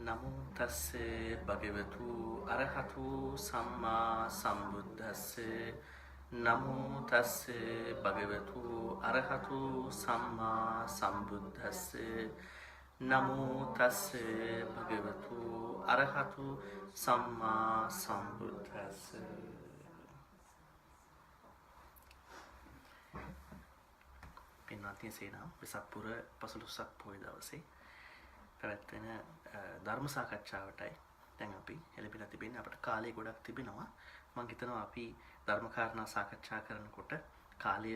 නමෝ තස්සේ භගවතු අරහතු සම්මා සම්බුද්දස්සේ නමෝ තස්සේ භගවතු අරහතු සම්මා සම්බුද්දස්සේ නමෝ තස්සේ භගවතු අරහතු සම්මා සම්බුද්දස්සේ. පින්වත්නි, සේනම් වෙසක් පුර 15ක් පොය දවසේ පැවැත්වෙන ධර්ම සාකච්ඡාවටයි දැන් අපි එළඹිලා තිබෙන්නේ. අපිට කාලය ගොඩක් තිබෙනවා. මම හිතනවා අපි ධර්ම කාරණා සාකච්ඡා කරනකොට කාලය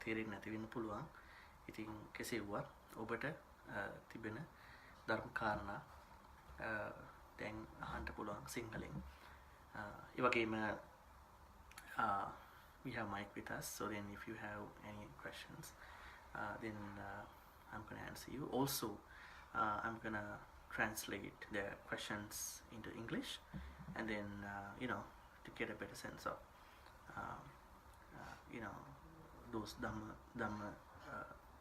තේරෙන්නේ නැති වෙන්න පුළුවන්. ඉතින් කෙසේ වුවත් ඔබට තිබෙන ධර්ම කාරණා දැන් අහන්න පුළුවන් සිංහලෙන්. ඒ වගේම we have mic with us, so then if you have any questions, then I'm going to answer you. Also, I'm going to translate the questions into English, and then to get a better sense of those Dhamma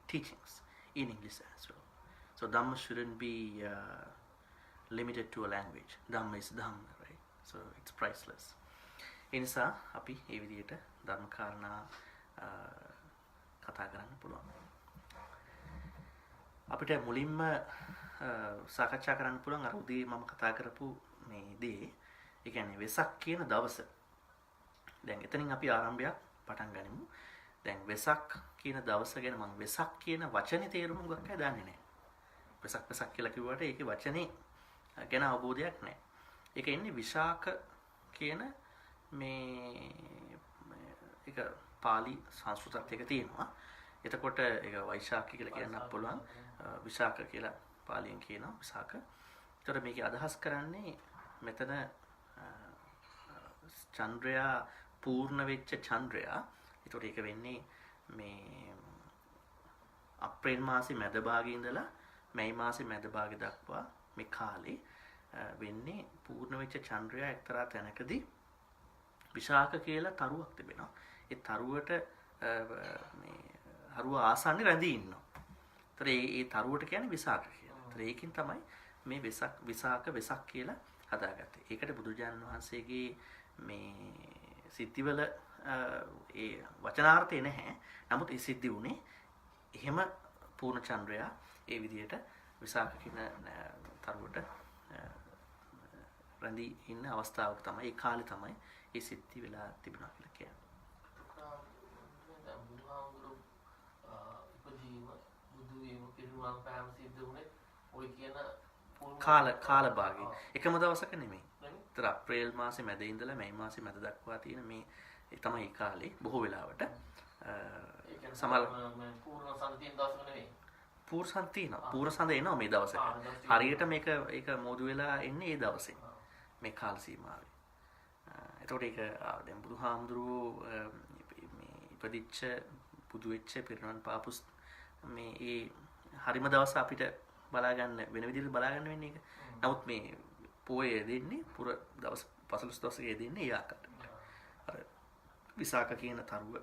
teachings in English as well. So Dhamma shouldn't be limited to a language. Dhamma is Dhamma, right? So it's priceless. ඒ නිසා අපි මේ විදිහට ධර්ම කාරණා කතා කරන්න පුළුවන්. අපිට මුලින්ම සාකච්ඡා කරන්න පුළුවන් අර උදේ මම කතා කරපු මේ දේ. ඒ කියන්නේ වෙසක් කියන දවස. දැන් එතනින් අපි ආරම්භයක් පටන් ගනිමු. දැන් වෙසක් කියන දවස ගැන මම වෙසක් කියන වචනේ තේරුම මොකක්ද දන්නේ නැහැ. වෙසක් කියලා කිව්වට ඒකේ වචනේ ගැන අවබෝධයක් නැහැ. ඒක එන්නේ විශාක කියන මේ එක පාලි සංස්කෘතත් එක තියෙනවා. එතකොට ඒක වෛශාඛ කියලා කියන්නත් පුළුවන්. විශාක කියලා පාලියෙන් කියනවා විශාක. ඒතර මේකේ අදහස් කරන්නේ මෙතන චන්ද්‍රයා පූර්ණ වෙච්ච චන්ද්‍රයා. ඒතර ඒක වෙන්නේ මේ අප්‍රේල් මාසේ මැද භාගයේ ඉඳලා මැයි මාසේ මැද භාගය දක්වා මේ කාලේ වෙන්නේ පූර්ණ වෙච්ච චන්ද්‍රයා එක්තරා තැනකදී විශාක කියලා තරුවක් තිබෙනවා. ඒ තරුවට මේ හරුව ආසන්නේ රැඳී ඉන්නවා. ඒතර ඒ තරුවට කියන්නේ විශාක කියලා. ඒතර ඒකෙන් තමයි මේ විශාක කියලා හදාගත්තේ. ඒකට බුදුරජාණන් වහන්සේගේ මේ සිද්ධිවල ඒ වචනාර්ථය නැහැ. නමුත් ඒ සිද්ධි උනේ එහෙම පූර්ණ චන්ද්‍රයා ඒ විදිහට විශාක කියන තරුවට රැඳී ඉන්න අවස්ථාවක තමයි ඒ කාලේ තමයි ඒ සිද්ධි වෙලා තිබුණා කියලා කියන්නේ. බුදුහාමුදුරු ඉපදීම බුදු වීම පිරිනුවම් පෑම සිද්ධ වුණේ ඔය කියන කාල භාගයේ එකම දවසක නෙමෙයි. ඒතර අප්‍රේල් මාසේ මැද ඉඳලා මැයි මාසේ මැද දක්වා තියෙන මේ තමයි ඒ කාලේ බොහෝ වෙලාවට සමහර පූර්ණ සඳ තියෙන දවසක නෙමෙයි. පූර්ණ සඳ තියෙනවා. පූර්ණ සඳ එනවා මේ දවසක. හරියට ඒක මෝදු වෙලා එන්නේ ඒ දවසේ. මේ කාල සීමාවේ. එතකොට ඒක දැන් බුදුහාමුදුරුවෝ මේ ඉපදිච්ච බුදු වෙච්ච පිරිනමන පාපු මේ ඒ හරිම දවස අපිට බලා ගන්න වෙන විදිහට බලා ගන්න වෙන්නේ ඒක. නමුත් මේ පොය දෙන්නේ පුර දවස් 15 දවසක දෙන්නේ ඒ ආකාරයට. අර විසාක කියන තරුව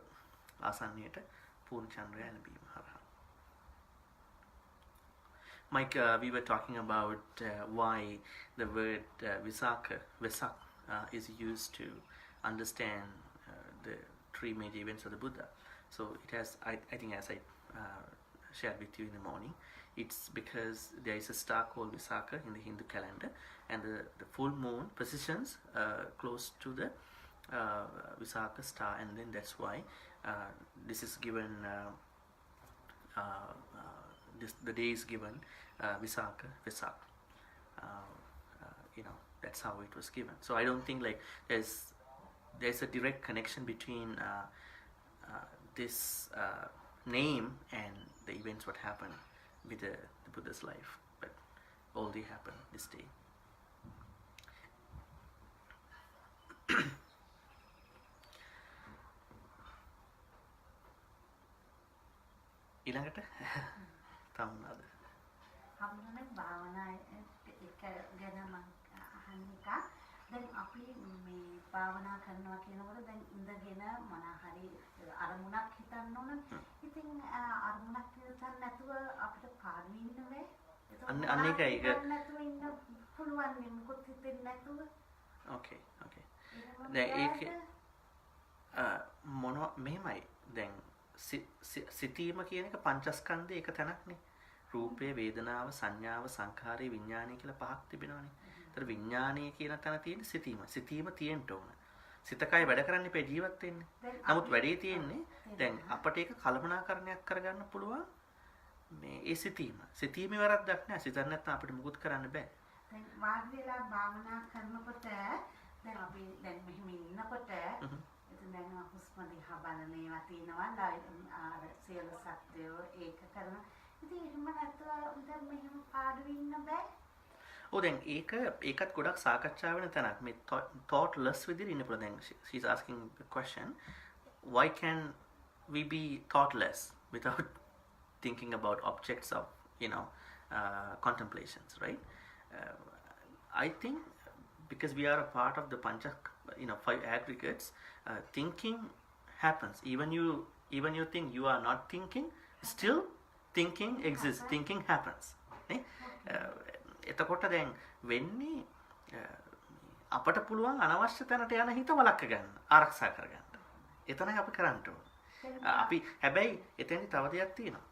ආසන්නයට පූර්ණ චන්ද්‍රය ලැබීම හරහා. Mike, we were talking about why the word Vesak is used to understand the three major events of the Buddha. So it has, I think, as I shared with you in the morning, it's because there is a star called Visakha in the Hindu calendar, and the full moon positions close to the Visakha star, and then that's why this is given. The day is given Vesak. That's how it was given. So I don't think like there's a direct connection between this name and the events what happened with the Buddha's life, but all they happen this day. ඊළඟට තමුණාද අපේ භාවනා එක ගැන මම අහන්න එක. දැන් අපි මේ භාවනා කරනවා කියනකොට දැන් ඉඳගෙන මොන හරි අරමුණක් හිතන්න ඕන. ඉතින් අරමුණක් හිතන්න නැතුව අපිට පාඩු ඉන්න බෑ. අන්න ඒකයි ඒක පුළුවන් නේ මොකොත් හිතෙන්නේ නැතුව. ඕකේ ඕකේ. දැන් ඒකේ මොන මෙහෙමයි. දැන් සිතීම කියන එක පංචස්කන්ධයේ එක තැනක්නේ. රූපය, වේදනාව, සංඥාව, සංඛාරය, විඥානය කියලා පහක් තිබෙනවානේ. ඒතර විඥානය කියන තැන තියෙන්නේ සිතීම. සිතීම තියෙන්න ඕන. සිතකයි වැඩ කරන්න ඉපේ ජීවත් වෙන්නේ. නමුත් වැඩේ තියෙන්නේ දැන් අපට ඒක කල්පනාකරණයක් කරගන්න පුළුවන් මේ ඒ සිතීම. සිතීමේ වැරද්දක් නෑ. සිතන්න නැත්නම් අපිට මුකුත් කරන්න බෑ. දැන් වාඩි වෙලා භාවනා කරනකොට දැන් අපි දැන් මෙහෙම ඉන්නකොට එතන දැන් හුස්ම දිහා බලන ඒවා තියෙනවා. ආර සියලු සත්‍යෝ ඒක කරන. ඉතින් එහෙම නැතුව දැන් මෙහෙම පාඩු ඉන්න බෑ. දැන් ඒකත් ගොඩක් සාකච්ඡා වෙන තැනක්. මේ thoughtless විදිහට ඉන්න පුළුවන්. දැන් she's asking the question, why can we be thoughtless without thinking about objects of contemplations, right? I think because we are a part of the five aggregates, thinking happens. Even you think you are not thinking, still thinking exists. Thinking happens. එතකොට දැන් වෙන්නේ අපට පුළුවන් අනවශ්‍ය තැනට යන හිත වළක්ව ගන්න, ආරක්ෂා කර ගන්න. එතනයි අපි කරන්න ඕනේ. අපි හැබැයි එතෙන්දි තව දෙයක් තියෙනවා.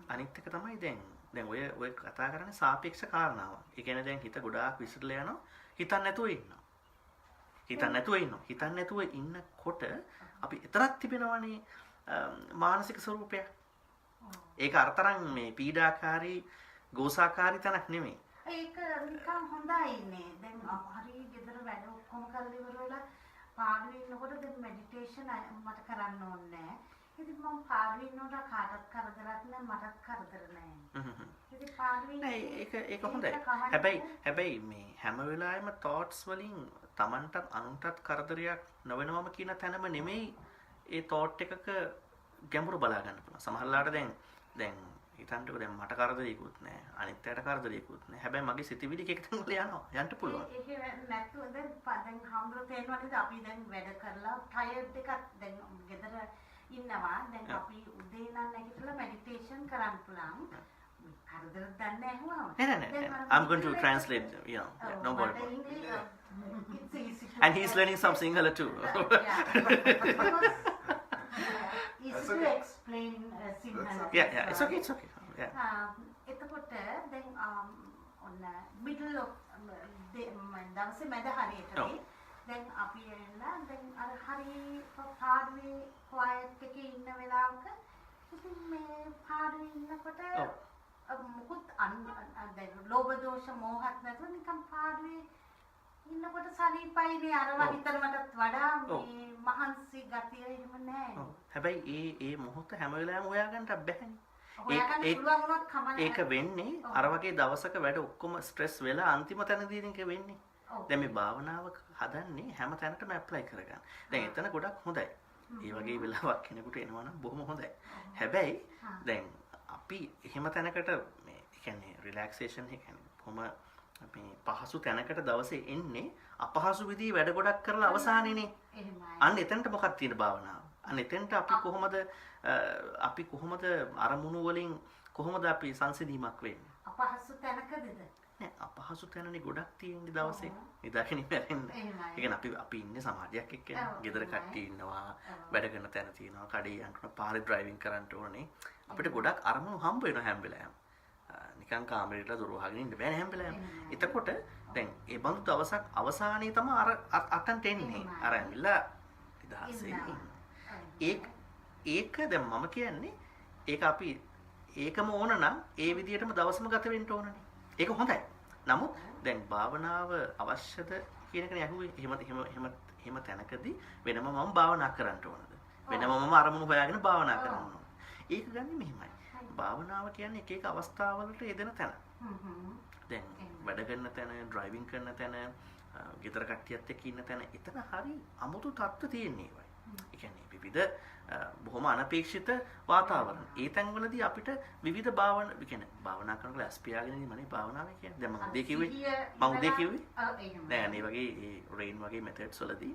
අනිත් එක තමයි දැන් ඔය කතා කරන්නේ සාපේක්ෂ කාරණාවක්. ඒ කියන්නේ දැන් හිත ගොඩාක් විසිරලා යනවා, හිතන්න නැතුව ඉන්නකොට අපි එතරම් තිබෙනවනේ මානසික ස්වરૂපයක්. ඒක අරතරන් මේ පීඩාකාරී, ගෝසාකාරී තැනක් නෙමෙයි. ඒක නිකන් හොඳයි නේ. දැන් හරි ගෙදර වැඩ ඔක්කොම කරලා ඉවරලා පාඩු වෙනකොට දැන් මෙඩිටේෂන් මට කරන්න ඕනේ නැහැ. ඉතින් මම පාඩු වෙනකොට කාටවත් කරදරයක් නැහැ, මටත් කරදර නැහැ. ඉතින් පාඩු ඒක හොඳයි. හැබැයි මේ හැම වෙලාවෙම thoughts වලින් Tamanටත් අනුන්ටත් කරදරයක් නොවෙනවම කියන තැනම නෙමෙයි ඒ thought එකක ගැඹුර බලා ගන්න පුළුවන්. සමහරලාට දැන් හිතන්නකෝ දැන් මට කරදරයක්වත් නැහැ, අනිත් අයට කරදරයක්වත් නැහැ. හැබැයි මගේ සිතවිලි එක තැන් වල යන්න පුළුවන්. ඒක නැත්නම් දැන් හම්බුර තේරෙනවද අපි දැන් වැඩ කරලා ටයර්ඩ් එකක් දැන් ගෙදර ඉන්නවා. දැන් අපි උදේ නම් නැගිටලා මෙඩිටේෂන් කරන්න පුළුවන්. කරදර දන්නේ නැහුවම. නෑ. I'm going to translate, no worry. It's easy. And he's learning some Sinhala too. Easy to explain Sinhala. Yeah, it's okay. එතකොට දැන් ඔන්න middle of දවසේ මැද හරියටදී දැන් අපි එන්න දැන් අර හරි පාඩුවේ quiet එකේ ඉන්න වෙලාවක ඉතින් මේ පාඩුවේ ඉන්නකොට මුකුත් දැන් ලෝභ දෝෂ මෝහත් නැතුව නිකන් පාඩුවේ ඉන්නකොට සනීපයිනේ අරවා හිතනටත් වඩා මේ මහන්සි ගතිය එහෙම නැහැ. හැබැයි ඒ මොහොත හැම වෙලාවෙම හොයාගන්නත් බැහැනේ. ඒක වෙන්නේ අර වගේ දවසක වැඩ ඔක්කොම ස්ට්‍රෙස් වෙලා අන්තිම තැනදී ඒක වෙන්නේ. දැන් මේ භාවනාව හදන්නේ හැම තැනටම ඇප්ලයි කරගන්න. දැන් එතන ගොඩක් හොඳයි. ඒ වගේ වෙලාවක් කෙනෙකුට එනවා නම් බොහොම හොඳයි. හැබැයි දැන් අපි එහෙම තැනකට මේ කියන්නේ රිලැක්සේෂන් එක කියන්නේ කොහොම මේ පහසු තැනකට දවසේ එන්නේ අපහසු විදිහේ වැඩ ගොඩක් කරලා අවසානයේනේ. අන්න එතනට මොකක්ද තියෙන භාවනාව? අන්න එතනට අපි කොහොමද අරමුණු වලින් කොහොමද අපි සංසිඳීමක් වෙන්නේ? අපහසු තැනකදද? නෑ අපහසු තැනනේ ගොඩක් තියෙන්නේ දවසේ. නිදාගෙන ඉන්න. ඒ කියන්නේ අපි ඉන්නේ සමාජයක් එක්කනේ. ගෙදර කට්ටිය ඉන්නවා, වැඩ කරන තැන තියෙනවා, කඩේ යනවා, පාරේ ඩ්‍රයිවිං කරන්න ඕනේ. අපිට ගොඩක් අරමුණු හම්බ වෙනවා හැම වෙලාවෙම. නිකන් කාමරේට දොර වහගෙන ඉන්න බෑනේ හැම වෙලාවෙම. එතකොට දැන් ඒ බඳු දවසක් අවසානයේ තමයි අතන්ට එන්නේ. අර ඇවිල්ලා ඉදහසේ ඒක දැන් මම කියන්නේ ඒක අපි ඒකම ඕන නම් ඒ විදිහටම දවසම ගත වෙන්න ඕනනේ. ඒක හොඳයි. නමුත් දැන් භාවනාව අවශ්‍යද කියන එකනේ අහුවේ. එහෙම තැනකදී වෙනම මම භාවනා කරන්න ඕනද? වෙනම මම අරමුණු හොයාගෙන භාවනා කරන්න ඕනද? ඒක ගන්නේ මෙහෙමයි. භාවනාව කියන්නේ එක එක අවස්ථාවලට යෙදෙන තැන. දැන් වැඩ කරන තැන, ඩ්‍රයිවිං කරන තැන, ගෙදර කට්ටියත් එක්ක ඉන්න තැන, එතන හරි අමුතු තත්ත්ව තියෙන්නේ ඒවයි. ඒ කියන්නේ විවිධ බොහොම අනපේක්ෂිත වාතාවරණ. ඒ තැන්වලදී අපිට විවිධ භාවනා කරනකොට ඇස්පියාගෙන ඉන්නනේ භාවනාවේ කියන්නේ. දැන් මම උදේ කිව්වේ නෑ මේ වගේ ඒ රේන් වගේ මෙතඩ්ස් වලදී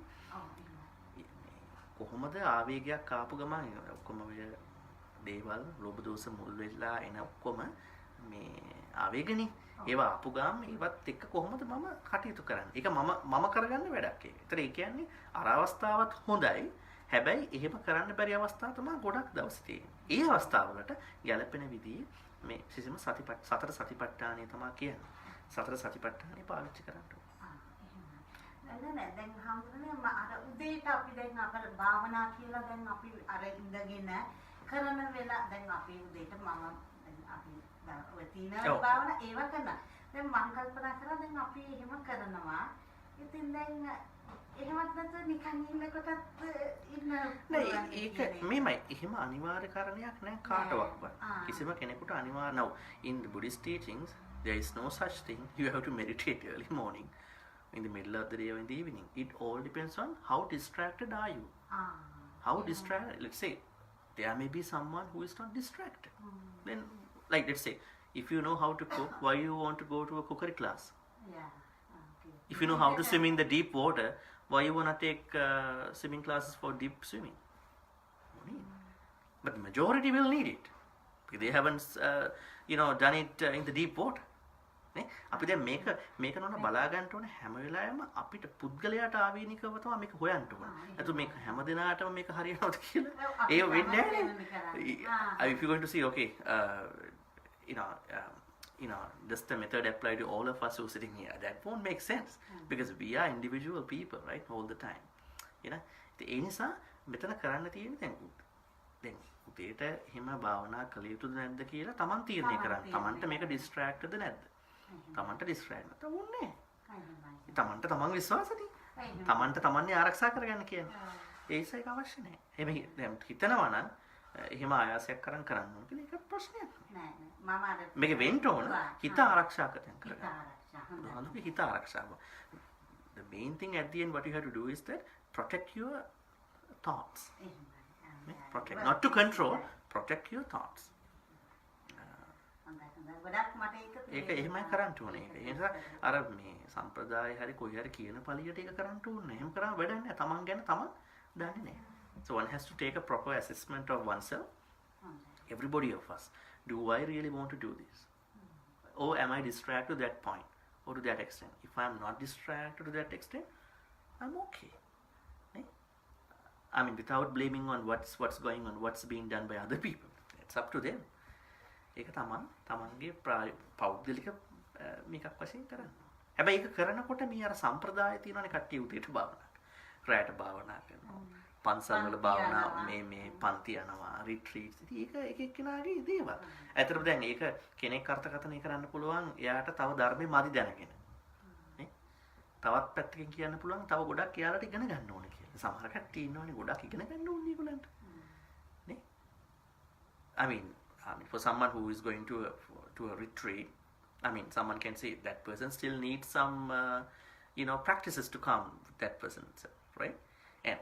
කොහොමද ආවේගයක් ආපු ගමන් ඔක්කොම ඔය දේවල් ලෝභ දෝෂ මුල් වෙලා එන ඔක්කොම මේ ආවේගනේ. ඒවා ආපු ගාම ඒවත් එක්ක කොහොමද මම කටයුතු කරන්නේ? ඒක මම කරගන්න වැඩක් ඒක. ඒතර ඒ කියන්නේ අර අවස්ථාවත් හොඳයි. හැබැයි එහෙම කරන්න බැරි අවස්ථා තමයි ගොඩක් දවස් තියෙන්නේ. ඒ අවස්ථාවලට ගැළපෙන විදිහේ මේ සිසිම සතර සතිපට්ඨානය තමයි කියන්නේ. සතර සතිපට්ඨානය පාවිච්චි කරන්න ඕනේ. නෑ දැන් හම්බුනේ අර උදේට අපි දැන් අපේ භාවනා කියලා දැන් අපි අර ඉඳගෙන කරන වෙලාව දැන් අපි උදේට මම දැන් අපි ඔය තීන භාවනා ඒව කරනවා. දැන් මම කල්පනා කරා දැන් අපි එහෙම කරනවා. ඉතින් දැන් එහෙමත් නැත්නම් නිකන් ඉන්නකොටත් ඉන්න නෑ ඒක මෙමය එහෙම අනිවාර්ය කාරණයක් නෑ කාටවත්. කිසිම කෙනෙකුට අනිවාර්ය නෝ in the Buddhist teachings there is no such thing you have to meditate early morning in the middle of the day or in the evening. It all depends on how distracted are you. How distracted, let's say there may be someone who is not distracted. Then like let's say if you know how to cook, why you want to go to a cookery class? If you know how to swim in the deep water, why you want to take swimming classes for deep swimming? But majority will need it because they haven't done it in the deep water. අපි දැන් මේක නෝන බලා ගන්න ඕනේ හැම වෙලාවෙම අපිට පුද්ගලයාට ආවේනිකව තමයි මේක හොයන්න ඕනේ. නැතු මේක හැම දිනාටම මේක හරියනවද කියලා ඒ වෙන්නේ නැහැ. If you going to see okay just the method applied to all of us who are sitting here, that won't make sense because we are individual people, right, all the time. ඒ නිසා මෙතන කරන්න තියෙන්නේ දැන් උදේට එහෙම භාවනා කළ යුතුද නැද්ද කියලා තමන් තීරණය කරන්න. තමන්ට මේක distractedද නැද්ද? තමන්ට distract නැත්නම් ඕනේ. තමන්ට තමන් විශ්වාසදී. තමන්ට තමන්ගේ ආරක්ෂා කරගන්න කියන්නේ. ඒ නිසා ඒක අවශ්‍ය නැහැ. එහෙම දැන් හිතනවා නම් එහෙම ආයාසයක් කරන් කරන්න ඕන කියලා ඒක ප්‍රශ්නයක් නෑ. මම අර මේක වෙන්න ඕන හිත ආරක්ෂා කරගන්න. හිත ආරක්ෂාව. The main thing at the end what you have to do is that protect your thoughts. Protect, not to control, protect your thoughts. ඒක එහෙමයි කරන්න ඕනේ. ඒ නිසා අර මේ සම්ප්‍රදාය හරි කොයි හරි කියන පළියට ඒක කරන්න ඕනේ. එහෙම කරාම වැඩක් නැහැ. තමන් ගැන තමන් දන්නේ නැහැ. So one has to take a proper assessment of oneself. Everybody of us. Do I really want to do this? Or am I distracted to that point or to that extent? If I am not distracted to that extent, I'm okay. I mean, without blaming on what's going on, what's being done by other people. It's up to them. ඒක තමන්ගේ පෞද්ගලික මේකක් වශයෙන් කරන්න. හැබැයි ඒක කරනකොට මේ අර සම්ප්‍රදාය තියෙනවානේ කට්ටිය උදේට භාවනා කරනවා. රැයට භාවනා කරනවා. පන්සල් වල භාවනා මේ පන්ති යනවා, රිට්‍රීට්ස්. ඉතින් ඒක එක එක්කෙනාගේ දේවල්. ඇත්තටම දැන් ඒක කෙනෙක් අර්ථකථනය කරන්න පුළුවන් එයාට තව ධර්මෙ මදි දැනගෙන. නේ? තවත් පැත්තකින් කියන්න පුළුවන් තව ගොඩක් එයාලට ඉගෙන ගන්න ඕනේ කියලා. සමහර කට්ටිය ඉන්නවනේ ගොඩක් ඉගෙන ගන්න ඕනේ ඒගොල්ලන්ට. නේ? I mean for someone who is going to a retreat, I mean someone can say that person still needs some practices to come with that person itself, right? And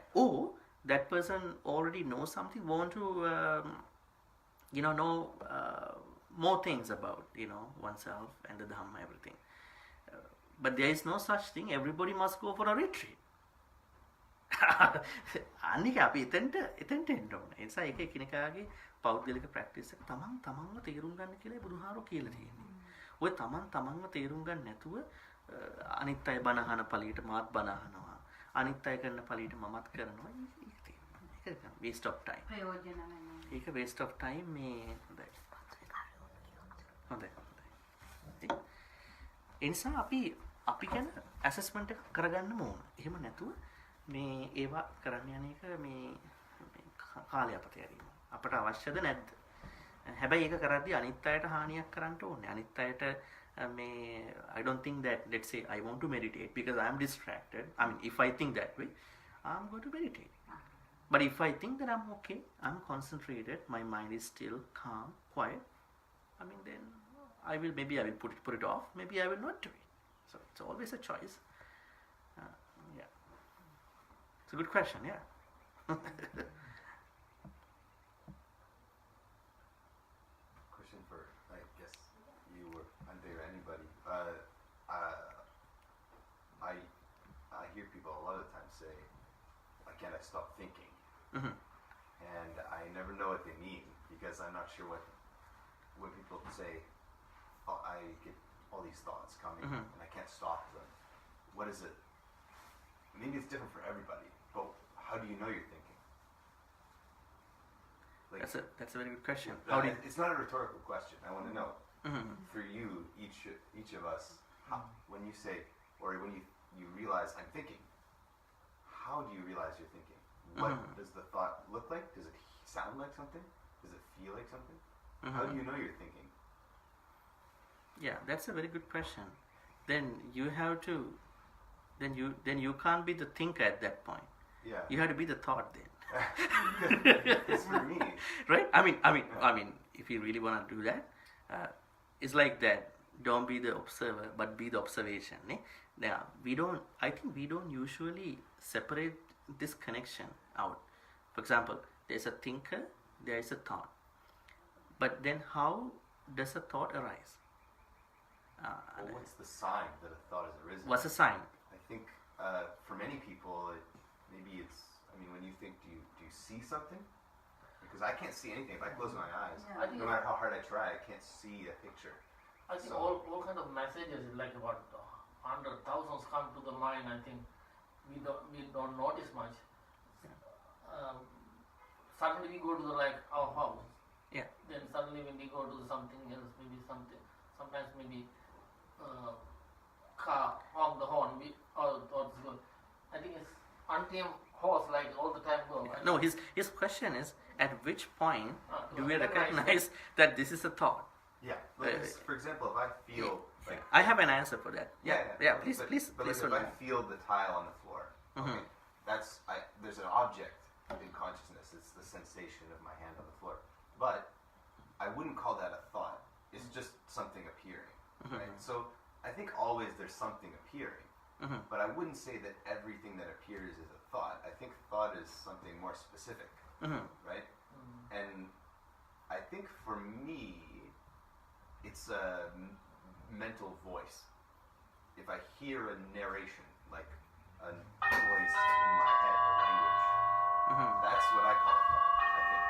that person already knows something, want to know more things about oneself and the Dhamma, everything. But there is no such thing. Everybody must go for a retreat. අනික අපි එතෙන්ට එන්න ඕනේ. ඒ නිසා එක එකිනෙකාගේ පෞද්ගලික practice එක තමන්ව තේරුම් ගන්න කියලා බුදුහාරෝ කියලා තියෙනවා. ඔය තමන්ව තේරුම් ගන්න නැතුව අනිත් අය බණ අහන පළියට මාත් බණ අහනවා. අනිත් අය කරන පළියට මමත් කරනවා. ඒක තියෙනවා. ඒක waste of time. ප්‍රයෝජන නැහැ. ඒක waste of time මේ හොඳයි. ඒ නිසා අපි ගැන assessment එක කරගන්න ඕන. එහෙම නැතුව මේ ඒවා කරන්න යන එක මේ කාලය අපතේ ඇරීම. අපට අවශ්‍යද නැද්ද? හැබැයි ඒක කරද්දී අනිත් අයට හානියක් කරන්න ඕනේ. අනිත් අයට මේ I don't think that, let's say I want to meditate because I am distracted. I mean if I think that way, I'm going to meditate. But if I think that I'm okay, I'm concentrated, my mind is still calm, quiet, I mean then I will put it off, maybe I will not do it. So it's always a choice. Yeah. It's a good question, yeah. Question for, I guess, you or Ante or anybody. I hear people a lot of times say, "Why can't I stop thinking?" Mm-hmm. And I never know what they mean because I'm not sure when people say, "Oh, I get all these thoughts coming, Mhm. and I can't stop them. What is it? Maybe it's different for everybody, but how do you know you're thinking? Like, That's a very good question. yeah, How do you, it's not a rhetorical question. I want to know Mhm. for you, each of us, when you say, or when you realize I'm thinking, how do you realize you're thinking? What does the thought look like? Does it sound like something? Does it feel like something? How do you know you're thinking? Yeah, that's a very good question. Then you have to, then you can't be the thinker at that point. Yeah. You have to be the thought then. It's for me. Right? I mean, if you really want to do that, it's like that. Don't be the observer, but be the observation. Now, I think we don't usually separate this connection out. For example, there's a thinker, there is a thought. But then how does a thought arise? Well, what's the sign that a thought has arisen? What's a sign? I think for many people, maybe it's. I mean, when you think, do you see something? Because I can't see anything if I close my eyes. Yeah. I think No matter how hard I try, I can't see a picture. I think So- all kind of messages, like about 100 thousands come to the mind. I think we don't notice much. Suddenly we go to our house. Yeah. Then suddenly when we go to something else, maybe something. Sometimes maybe car honk the horn. Thoughts go. I think it's untamed horse like all the time go. No, his question is, at which point do we recognize recognize that this is a thought? Yeah. Like for example, if I feel like I have an answer for that. Yeah. but- Please, but, please, But please. like, if I feel the tile on the floor, okay, there's an object in consciousness. It's the sensation of my hand on the floor. But I wouldn't call that a thought. It's just something appearing, right? So I think always there's something appearing, but I wouldn't say that everything that appears is a thought. I think thought is something more specific, right? And I think for me, it's a mental voice. If I hear a narration, like a voice in my head, a language, that's what I call a thought, I think.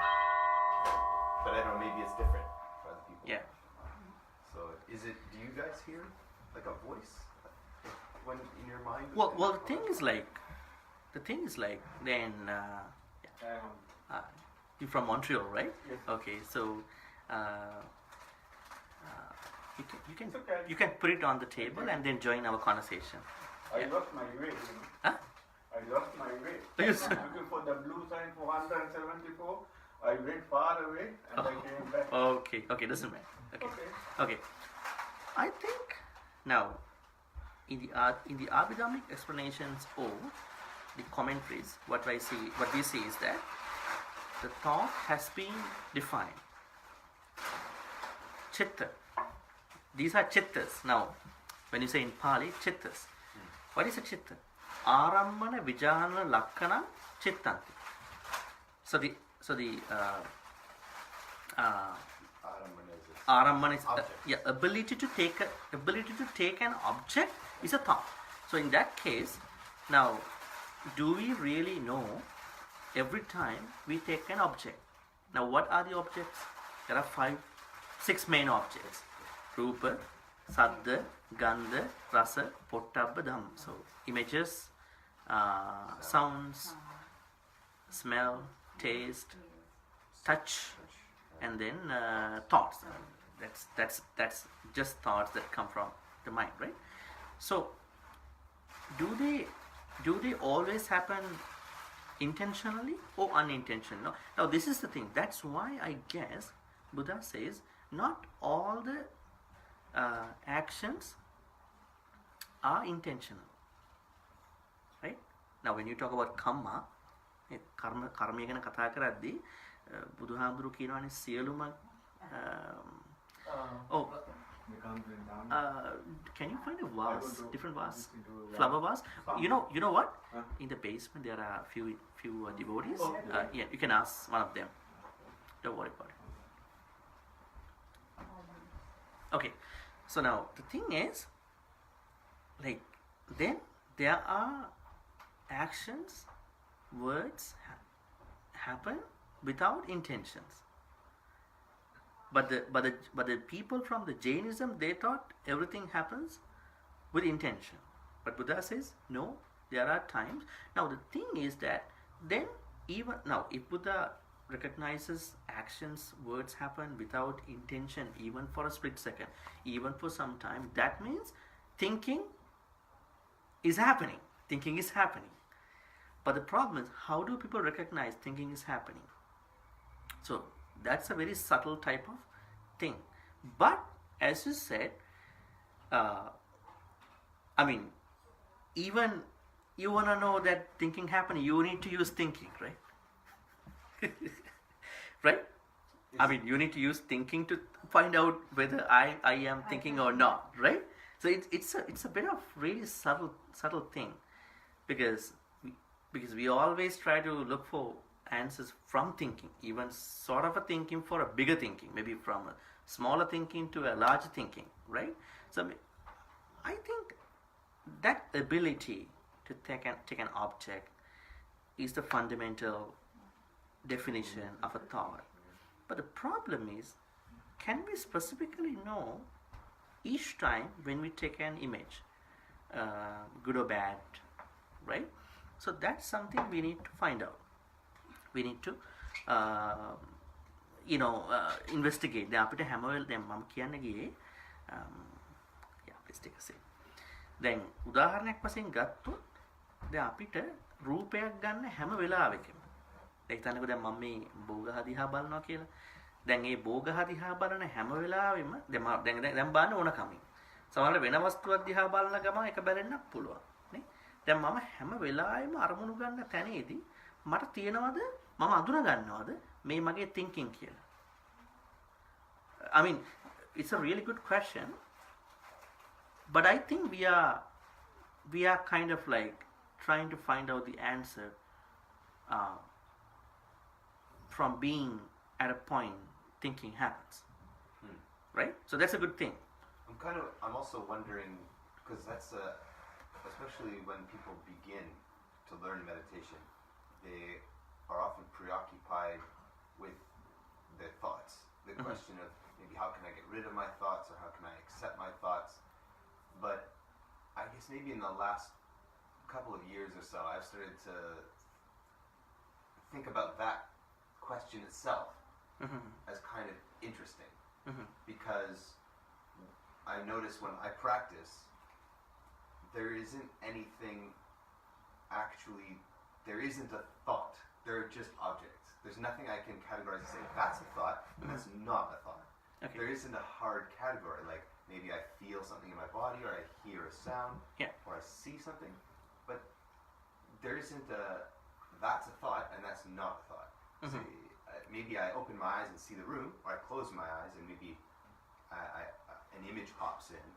But I don't know, maybe it's different for other people. Yeah. So do you guys hear like a voice when in your mind? Well, the thing is like, then you're from Montreal, right? Yes. Okay, so It's okay. you can put it on the table and then join our conversation. I Yeah. lost my way. Huh? I lost my way. Yes. I'm looking for the blue sign for 174. I went far away and I came back. Okay, doesn't matter. Okay. I think now in the Abhidhammic explanations or the commentaries, what we see is that the thought has been defined. Chitta. These are chittas. Now, when you say in Pali, chittas. What is a chitta? Arambana vijana lakkana chittanti. So the Arambana is Object. ability to take an object is a thought. So in that case, now, do we really know every time we take an object? Now, what are the objects? There are 6 main objects: Rupa, Saddha, Gandha, Rasa, Pottabba, Dhamma. So images, sounds, smell, taste, touch, and then thoughts. That's just thoughts that come from the mind, right? So do they always happen intentionally or unintentionally? No. Now this is the thing. That's why I guess Buddha says not all the actions are intentional, right? Now when you talk about karma ගැන කතා කරද්දී බුදුහාමුදුරු කියනවානේ සියලුම can you find a vase, different vase, flower vase? You know what? In the basement there are few devotees. Yeah, you can ask one of them. Don't worry about it. Okay, so now the thing is, like, then there are actions, words happen without intentions. But the people from the Jainism, they thought everything happens with intention. But Buddha says no. There are times. Now the thing is that then even now, if Buddha recognizes actions, words happen without intention, even for a split second, even for some time, that means thinking is happening. Thinking is happening. But the problem is, how do people recognize thinking is happening? So that's a very subtle type of thing. But as you said, even you want to know that thinking happening, you need to use thinking, right? Right? You need to use thinking to find out whether I am thinking or not, right? So it's a bit of really subtle thing, because we always try to look for answers from thinking, even sort of a thinking for a bigger thinking, maybe from a smaller thinking to a larger thinking, right? So I think that ability to take an object is the fundamental definition of a thought. But the problem is, can we specifically know each time when we take an image, good or bad, right? So that's something we need to find out. We need to investigate. දැන් අපිට හැම වෙලේම දැන් මම කියන්න ගියේ please take a seat. දැන් උදාහරණයක් වශයෙන් ගත්තොත් දැන් අපිට රූපයක් ගන්න හැම වෙලාවෙකම දැන් හිතන්නකෝ දැන් මම මේ බෝගහ දිහා බලනවා කියලා. දැන් මේ බෝගහ දිහා බලන හැම වෙලාවෙම දැන් බලන්න ඕන කමින්. සමහරවිට වෙන වස්තුවක් දිහා බලන ගමන් එක බැලෙන්නත් පුළුවන්. නේ? දැන් මම හැම වෙලාවෙම අරමුණු ගන්න තැනේදී මට තියෙනවද මම අඳුන ගන්නවද මේ මගේ thinking කියලා? It's a really good question, but I think we are kind of like trying to find out the answer from being at a point thinking happens, right? So that's a good thing. I'm also wondering, because that's especially when people begin to learn meditation, they are often preoccupied with their thoughts. The question of maybe how can I get rid of my thoughts, or how can I accept my thoughts? But I guess maybe in the last couple of years or so, I've started to think about that question itself as kind of interesting, because I notice when I practice, there isn't anything actually, there isn't a thought. There are just objects. There's nothing I can categorize and say, that's a thought, and that's not a thought. Okay. There isn't a hard category, like maybe I feel something in my body, or I hear a sound, or I see something, but there isn't that's a thought, and that's not a thought. So, maybe I open my eyes and see the room, or I close my eyes and maybe an image pops in.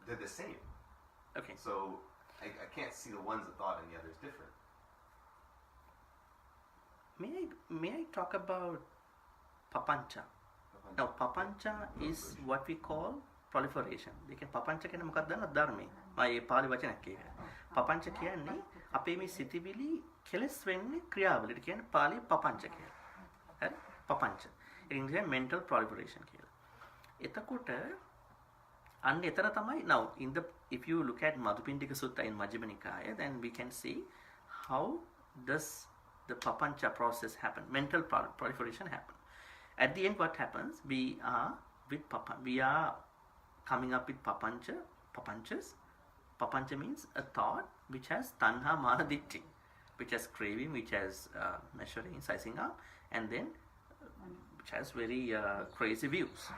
They're the same. Okay. So I can't see the one's a thought and the other's different. May I talk about papancha? Now papancha is what we call proliferation. දෙකෙන් papancha කියන්නේ මොකක්ද දන්නවද ධර්මයේ? මම මේ පාලි වචනයක් ඒක. papancha කියන්නේ අපේ මේ සිතිවිලි කෙලස් වෙන්නේ ක්‍රියාවලියට කියන්නේ පාලි papancha කියලා. හරි? papancha. ඒකෙන් කියන්නේ mental proliferation කියලා. එතකොට අන්න එතන තමයි now if you look at Madhupindika Sutta in Majjhima Nikaya, then we can see how does the papancha process happen, mental proliferation happen. At the end, what happens? We are coming up with papanchas. Papancha means a thought which has tanha mana ditti, which has craving, which has measuring, sizing up, and then which has very crazy views.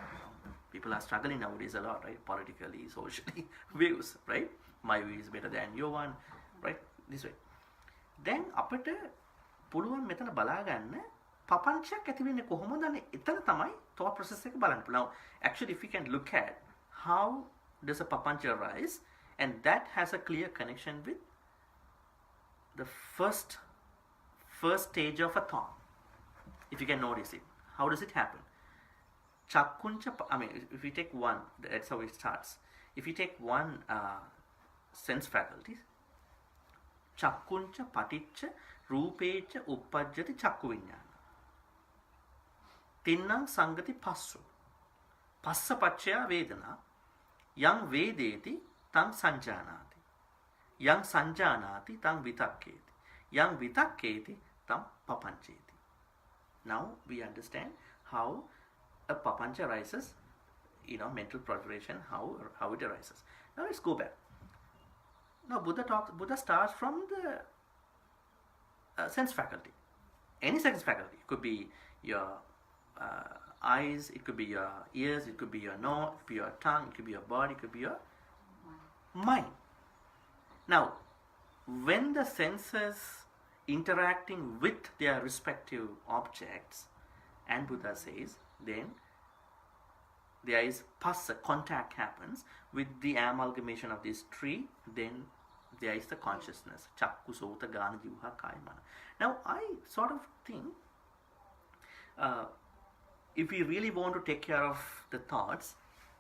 People are struggling nowadays a lot, right? Politically, socially, views, right? My view is better than your one, right? This way. Then අපිට පුළුවන් මෙතන බලා ගන්න papanchak ඇති වෙන්නේ කොහොමද? එතන තමයි thought process එක බලන්න පුළුවන්. Now, actually, if we can look at how does a papancha arise, and that has a clear connection with the first stage of a thought. If you can notice it, how does it happen? Chakkuncha, if we take one, that's how it starts. If you take one sense faculties, chakkuncha paticcha rupecha uppajjati chakku viññāna. Tinnang sangati passu. Passa paccaya vedana. Yang vedeti tang sanjanati. Yang sanjanati tang vitakketi. Yang vitakketi tang papancheti. Now we understand how a papancha arises, mental proliferation, how it arises. Now let's go back. Now Buddha starts from the sense faculty. Any sense faculty. It could be your eyes, it could be your ears, it could be your nose, it could be your tongue, it could be your body, it could be your mind. Now, when the senses interacting with their respective objects, and Buddha says, then there is passa, contact happens with the amalgamation of this tree, then there is the consciousness. Chakku, sota, gana, jivha, kaya, mana. Now, I sort of think, if we really want to take care of the thoughts,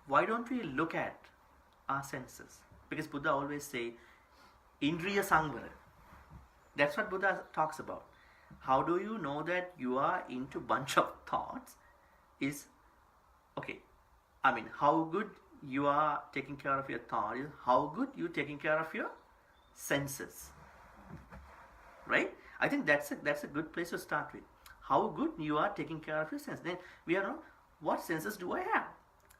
why don't we look at our senses? Because Buddha always say, indriya samvara. That's what Buddha talks about. How do you know that you are into bunch of thoughts? Is, okay, I mean, how good you are taking care of your thoughts is how good you taking care of your senses. Right? I think that's a good place to start with. How good you are taking care of your senses. Then we are on, what senses do I have?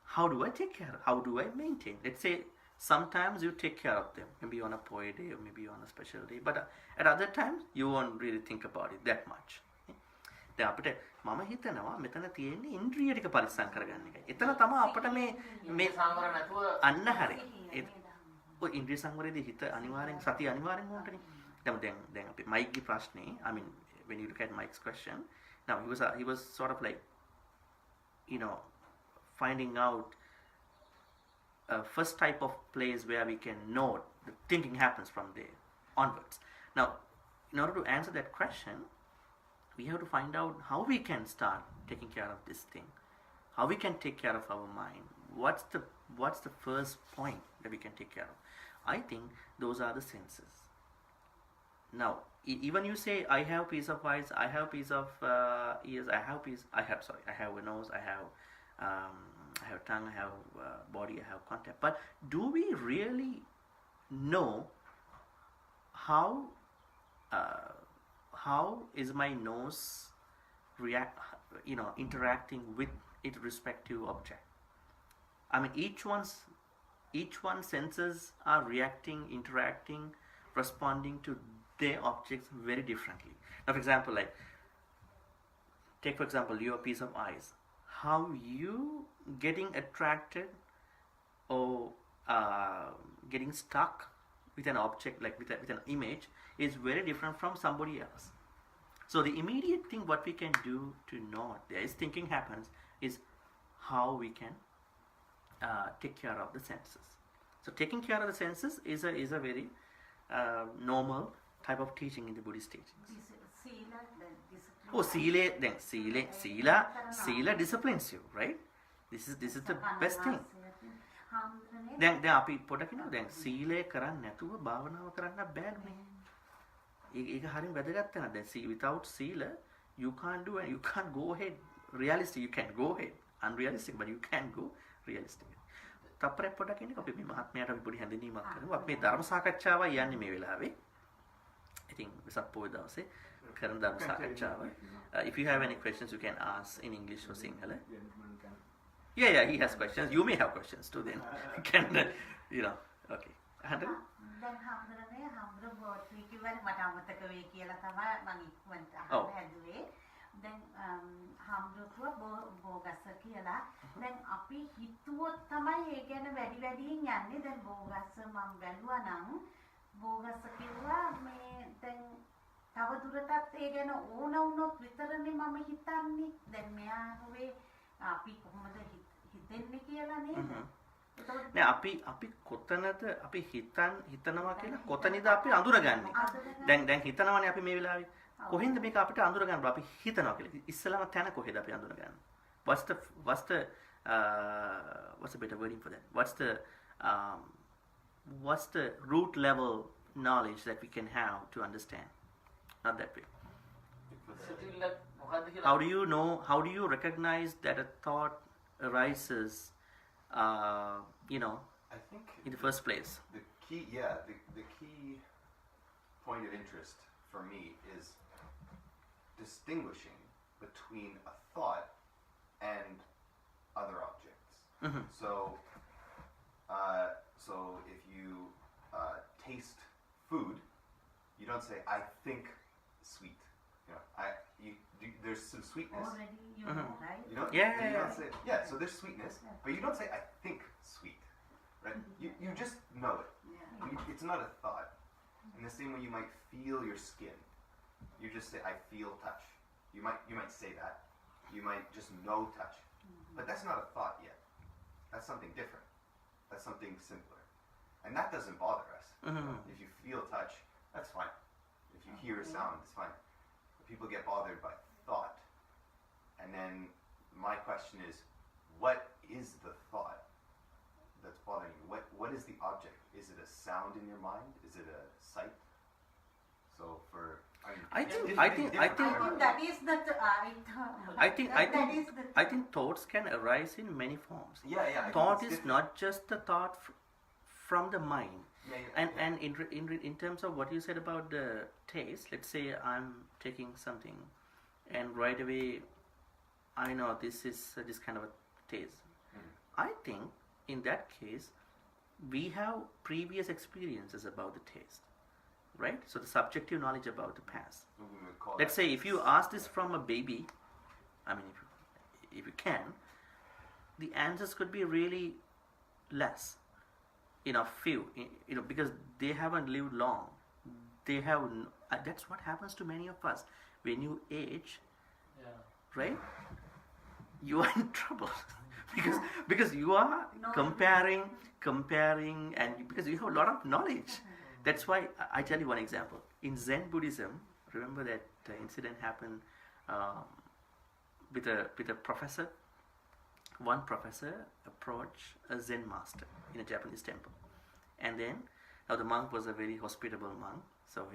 How do I take care of? How do I maintain? Let's say sometimes you take care of them, maybe on a Poya day or maybe on a special day, but at other times you won't really think about it that much. දැන් අපිට මම හිතනවා මෙතන තියෙන්නේ ඉන්ද්‍රිය ටික පරිස්සම් කරගන්න එකයි. එතන තමයි අපිට මේ සංවර නැතුව අන්න හරි. ඔය ඉන්ද්‍රිය සංවරයේදී හිත අනිවාර්යෙන් සතිය අනිවාර්යෙන් ඕනටනේ. දැන් අපි මයික්ගේ ප්‍රශ්නේ, I mean when you look at Mike's question, now he was sort of like, finding out a first type of place where we can know the thinking happens from there onwards. Now, in order to answer that question, we have to find out how we can start taking care of this thing, how we can take care of our mind. What's the first point that we can take care of? I think those are the senses. Now, even you say, I have piece of eyes, I have piece of ears, I have a nose, I have tongue, I have body, I have contact. But do we really know how is my nose interacting with its respective object? I mean, each one's senses are reacting, interacting, responding to their objects very differently. Now, for example, take for example your piece of eyes. How you getting attracted or getting stuck with an object, like with an image, is very different from somebody else. So the immediate thing what we can do to know there is thinking happens is how we can take care of the senses. So taking care of the senses is a very normal type of teaching in the Buddhist teachings. Oh, Sila disciplines you, right? This is the best thing. Then අපි පොඩක් කියනවා දැන් සීලය කරන්නේ නැතුව භාවනාව කරන්න බෑනේ. ඒක හරිය වැදගත් වෙනවා. දැන් without sila you can't do it. You can't go ahead realistic. You can go ahead unrealistic, but you can go realistic. තප්පරයක් පොඩක් කියන්නේ අපි මේ මහත්මයාට අපි පොඩි හැඳින්වීමක් කරමු. අපි මේ ධර්ම සාකච්ඡාවයි යන්නේ මේ වෙලාවේ. ඉතින් වෙසක් පොය දවසේ කරන ධර්ම සාකච්ඡාව. If you have any questions, you can ask in English or Sinhala. Yeah, he has questions. You may have questions too. Then can okay. දැන් හම්බුනේ බෝට්‍රි කිව්වනේ මට අමතක වෙයි කියලා තමයි මම ඉක්මනට හැදුවේ. දැන් හම්බුරුව බෝගස්ස කියලා. දැන් අපි හිතුවොත් තමයි ඒ ගැන වැඩියෙන් යන්නේ. දැන් බෝගස්ස මම බැලුවා නම් බෝගස්ස කිව්වා මේ දැන් තව දුරටත් ඒ ගැන ඕන වුණොත් විතරනේ මම හිතන්නේ. දැන් මෙයා හොවේ අපි කොහොමද හිතන්නේ කියලා නේද? නෑ අපි කොතනද අපි හිතනවා කියලා කොතනද අපි අඳුරගන්නේ? දැන් හිතනවානේ අපි මේ වෙලාවේ. කොහෙන්ද මේක අපිට අඳුරගන්න බෑ? අපි හිතනවා කියලා. ඉස්සලම තැන කොහෙද අපි අඳුරගන්නේ? What's the better wording for that? What's the root level knowledge that we can have to understand? Not that way. How do you know? How do you recognize that a thought arises, you know, I think in the first place? the key point of interest for me is distinguishing between a thought and other objects. Mm-hmm. So if you taste food, you don't say, I think sweet. You know, there's some sweetness. Already you know, right? You don't, Yeah, you yeah, don't say, yeah, so there's sweetness, but you don't say, I think sweet. Right? You just know it. Yeah. It's not a thought. In the same way you might feel your skin. You just say, I feel touch. You might say that. You might just know touch. But that's not a thought yet. That's something different. That's something simpler. And that doesn't bother us. Mm-hmm. If you feel touch, that's fine. If you hear a sound, it's fine. But people get bothered by thought. And then my question is, what is the thought that's bothering you? What is the object? Is it a sound in your mind? Is it a sight? So I think That is the that is the I think thoughts can arise in many forms. yeah. I think Thought it's is different. not just the thought from the mind. Yeah. And in terms of what you said about the taste, let's say I'm taking something, and right away, I know this is this kind of a taste. I think in that case, we have previous experiences about the taste, right? So the subjective knowledge about the past. We would call Let's that- say if you ask this from a baby, I mean, if you can, the answers could be really less, few, because they haven't lived long. They have. That's what happens to many of us. When you age, Yeah. right, you are in trouble because you are No. comparing, and because you have a lot of knowledge. That's why I tell you one example. In Zen Buddhism, remember that incident happened with a professor. One professor approached a Zen master in a Japanese temple, and then now the monk was a very hospitable monk. So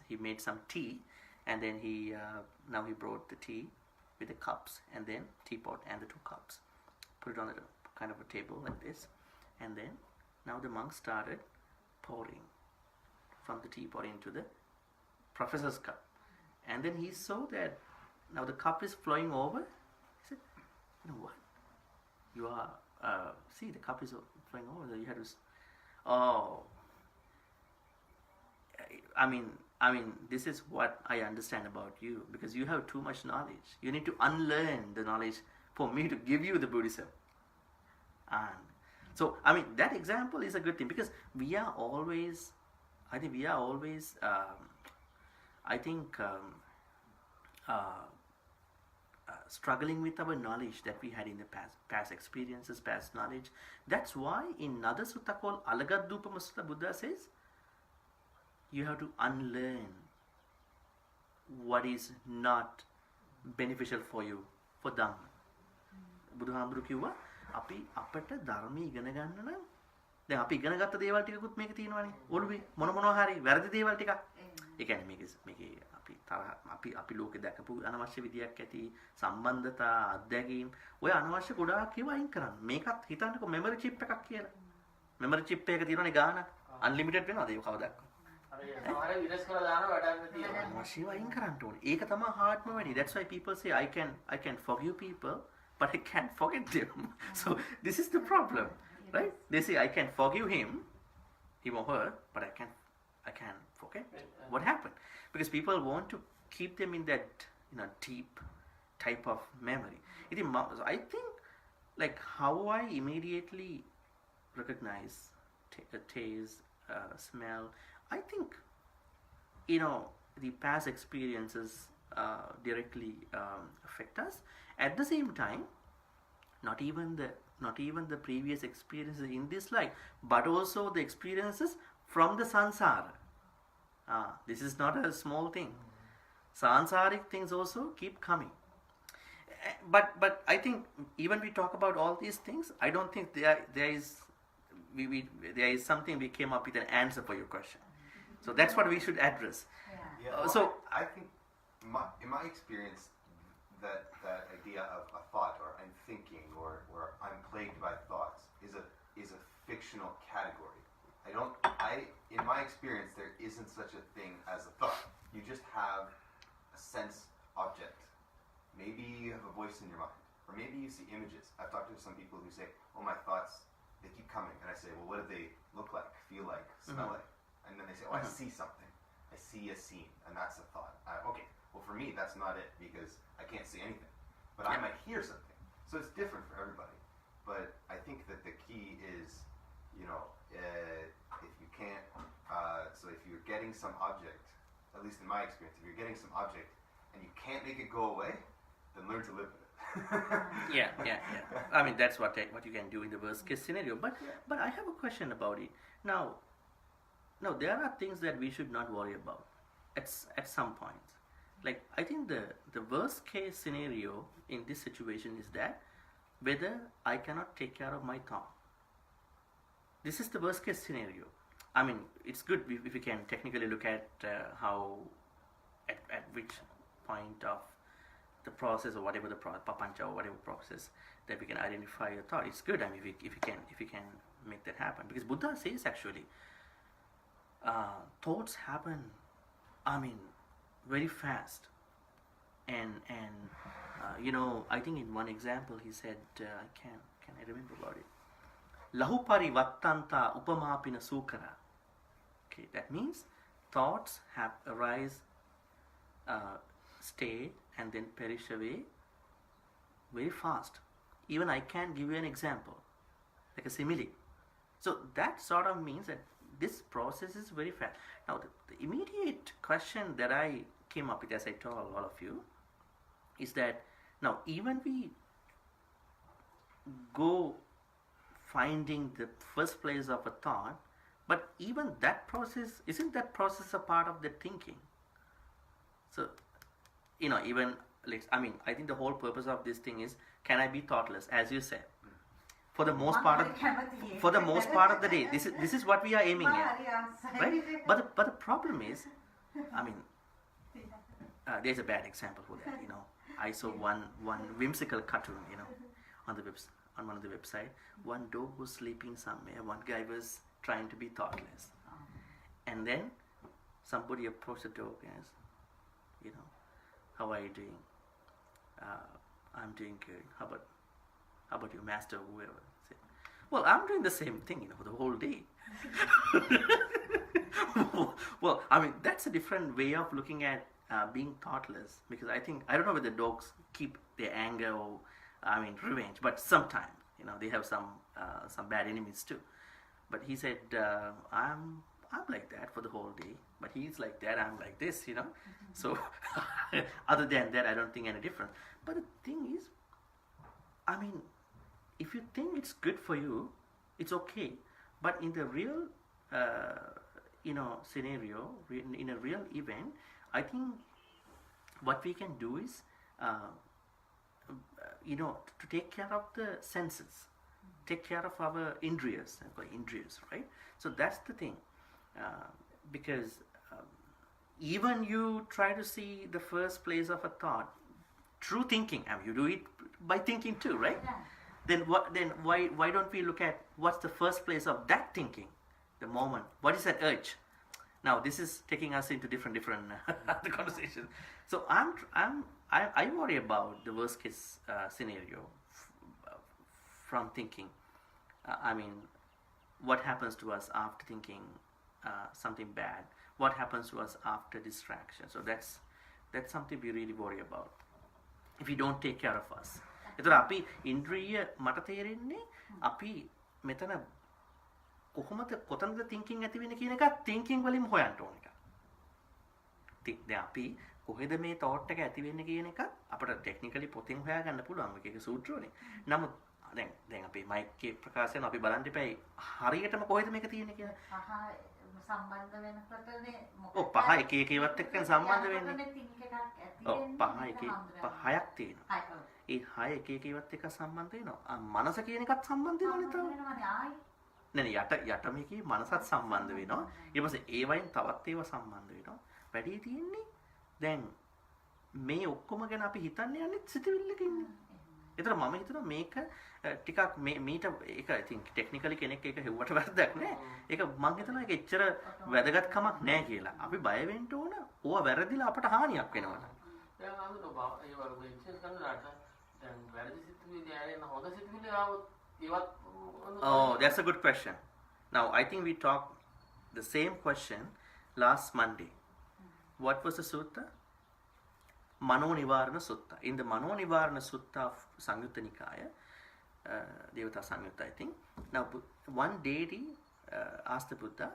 he made some tea, and then he brought the tea with the cups and then teapot and the 2 cups, put it on the kind of a table like this, and then now the monk started pouring from the teapot into the professor's cup, and then he saw that now the cup is flowing over. He said, you know what, you are see, the cup is flowing over, so you had to I mean this is what I understand about you, because you have too much knowledge. You need to unlearn the knowledge for me to give you the Buddhism. And so that example is a good thing, because we are always struggling with our knowledge that we had in the past experiences, past knowledge. That's why in another sutta called Alagadupama Sutta, Buddha says you have to unlearn what is not beneficial for you for Dhamma. බුදුහාමුදුරු කිව්වා අපි අපට ධර්මය ඉගෙන ගන්න නම් දැන් අපි ඉගෙන ගත්ත දේවල් ටිකකුත් මේක තියෙනවානේ ඔළුවේ මොනවා හරි වැරදි දේවල් ටිකක්. ඒ කියන්නේ මේකේ අපි තරහ අපි ලෝකේ දැකපු අනවශ්‍ය විදියක් ඇති සම්බන්ධතා අත්දැකීම් ඔය අනවශ්‍ය ගොඩාක් ඒවා අයින් කරන්න. මේකත් හිතන්නකො මෙමරි චිප් එකක් කියලා. මෙමරි චිප් එක තියෙනවානේ ගානක් අන්ලිමිටඩ් වෙනවද ඒක කවදාවත්? සමහර විනාශ කරලා දානවා වැඩක් තියෙනවා. අනවශ්‍යව අයින් කරන්න ඕනේ. ඒක තමයි හાર્ඩ්ම වැඩි. That's why people say I can forgive people, but I can't forget them. So this is the problem, right? They say I can forgive him or her, but I can't forget what happened, because people want to keep them in that deep type of memory. I think like how I immediately recognize taste, smell. I think the past experiences directly affect us. At the same time, not even the previous experiences in this life, but also the experiences from the sansara. This is not a small thing. Sansaric things also keep coming. But I think even we talk about all these things, I don't think there is something we came up with an answer for your question. So that's what we should address. Yeah. Yeah, well, So- I think in my experience, that idea of a thought, or I'm thinking, or I'm plagued by thoughts, is a fictional category. In my experience, there isn't such a thing as a thought. You just have a sense object. Maybe you have a voice in your mind, or maybe you see images. I've talked to some people who say, "Oh, my thoughts, they keep coming," and I say, "Well, what do they look like, feel like, smell like?" And then they say, "Oh, I see something. I see a scene, and that's a thought." Okay, well, for me, that's not it, because I can't see anything. But I might hear something. So it's different for everybody. But I think that the key is, if you can't, so if you're getting some object, at least in my experience, if you're getting some object and you can't make it go away, then learn to live with it. Yeah. I mean, that's what you can do in the worst case scenario. But I have a question about it. Now, there are things that we should not worry about at some point. Like, I think the worst case scenario in this situation is that whether I cannot take care of my thought. This is the worst case scenario. I mean, it's good if we can technically look at how, at which point of the process, or whatever the papancha or whatever process, that we can identify a thought. It's good. I mean, if we can make that happen, because Buddha says actually, thoughts happen, I mean, very fast, and I think in one example he said, can I remember about it? Lahupari vattanta upamapina sukara. Okay, that means thoughts arise, stay, and then perish away very fast. Even I can give you an example, like a simile. So that sort of means that this process is very fast. Now, the immediate question that I came up with, as I told all of you, is that now even we go finding the first place of a thought, but even that process, isn't that process a part of the thinking? So, even, I think the whole purpose of this thing is, can I be thoughtless, as you said? For the most part of the day, this is what we are aiming at, right? But the problem is, there's a bad example for that. I saw one whimsical cartoon, on one of the website. One dog was sleeping somewhere. One guy was trying to be thoughtless, and then somebody approached the dog and asked, "How are you doing?" "I'm doing good. How about your master, whoever?" Said, "Well, I'm doing the same thing, for the whole day." Well, that's a different way of looking at being thoughtless, because I don't know whether dogs keep their anger or, revenge, but sometimes, they have some bad enemies too. But he said, I'm like that for the whole day, but he's like that, I'm like this, So, other than that, I don't think any different. But the thing is, if you think it's good for you, it's okay. But in the real, scenario, in a real event, I think what we can do is, to take care of the senses, take care of our indriyas, right? So that's the thing, because even you try to see the first place of a thought through thinking. You do it by thinking too, right? Yeah. Then why don't we look at what's the first place of that thinking, the moment? What is that urge? Now this is taking us into different the conversation. So I worry about the worst case scenario from thinking. What happens to us after thinking something bad? What happens to us after distraction? So that's something we really worry about if we don't take care of us. එතකොට අපි ඉන්ද්‍රිය මට තේරෙන්නේ අපි මෙතන කොතනද thinking ඇති වෙන්නේ කියන එක thinking වලින් හොයන්න ඕන එක. දැන් අපි කොහෙද මේ thought එක ඇති වෙන්නේ කියන එක අපිට technically පොතෙන් හොයාගන්න පුළුවන් මේකේ සූත්‍රෝනේ. නමුත් දැන් අපි මයික් එකේ ප්‍රකාශයෙන් අපි බලන්න ඉපයි හරියටම කොහෙද මේක තියෙන්නේ කියලා. සම්බන්ධ වෙනකොටනේ මොකක්ද? පහ එක එක ඒවත් එක්ක සම්බන්ධ වෙන්නේ. පහ හයක් තියෙනවා. ඒ හය එක එක ඒවත් එක්ක සම්බන්ධ වෙනවා. මනස කියන එකත් සම්බන්ධ වෙනවනේ තාම. යට මේකේ මනසත් සම්බන්ධ වෙනවා. ඊට පස්සේ ඒ වයින් තවත් ඒවා සම්බන්ධ වෙනවා. වැඩි තියෙන්නේ දැන් මේ ඔක්කොම ගැන අපි හිතන්න යන්නේ සිතවිල්ලක ඉන්නේ. ඒතර මම හිතනවා මේක ටිකක් මීට ඒක I think technically කෙනෙක් ඒක හෙව්වට වැරද්දක් නෑ. ඒක මම හිතනවා ඒක එච්චර වැදගත් කමක් නෑ කියලා. අපි බය වෙන්න ඕන ඕවා වැරදිලා අපට හානියක් වෙනවා. දැන් අහනවා ඒ වගේ එක්සස් කරනලාට දැන් වැරදි සිතුවිලි ආයෙත් හොඳ සිතුවිලි ආවොත් ඒවත් Oh, that's a good question. Now, I think we talked the same question last Monday. What was the sutta? Mano Nivarana Sutta. In the Mano Nivarana Sutta of Sangyutta Nikaya, Devata Sangyutta, I think. Now, one deity asked the Buddha,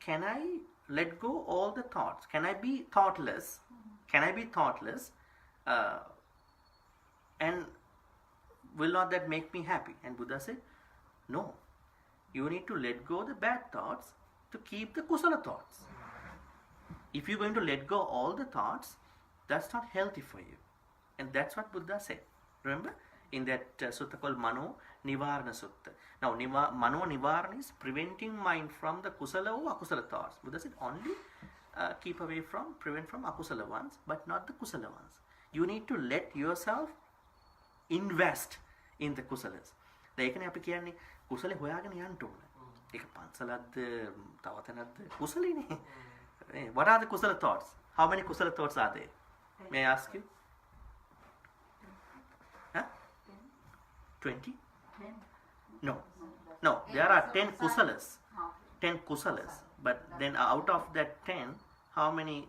can I let go all the thoughts? Can I be thoughtless? Can I be thoughtless? And will not that make me happy? And Buddha said, no. You need to let go the bad thoughts to keep the kusala thoughts. If you're going to let go all the thoughts, that's not healthy for you. And that's what Buddha said. Remember? In that sutta called Mano Nivarana Sutta. Now, Mano Nivarana is preventing mind from the kusala or akusala thoughts. Buddha said only prevent from akusala ones, but not the kusala ones. You need to let yourself invest in the kusalas. ඒකනේ අපි කියන්නේ කුසලේ හොයාගෙන යන්න ඕන. ඒක පන්සලක්ද තවතනක්ද කුසලිනේ. What are the kusala thoughts? How many kusala thoughts are there? May I ask you? Huh? 20? No. No, there are 10 kusalas. 10 kusalas. But then out of that 10, how many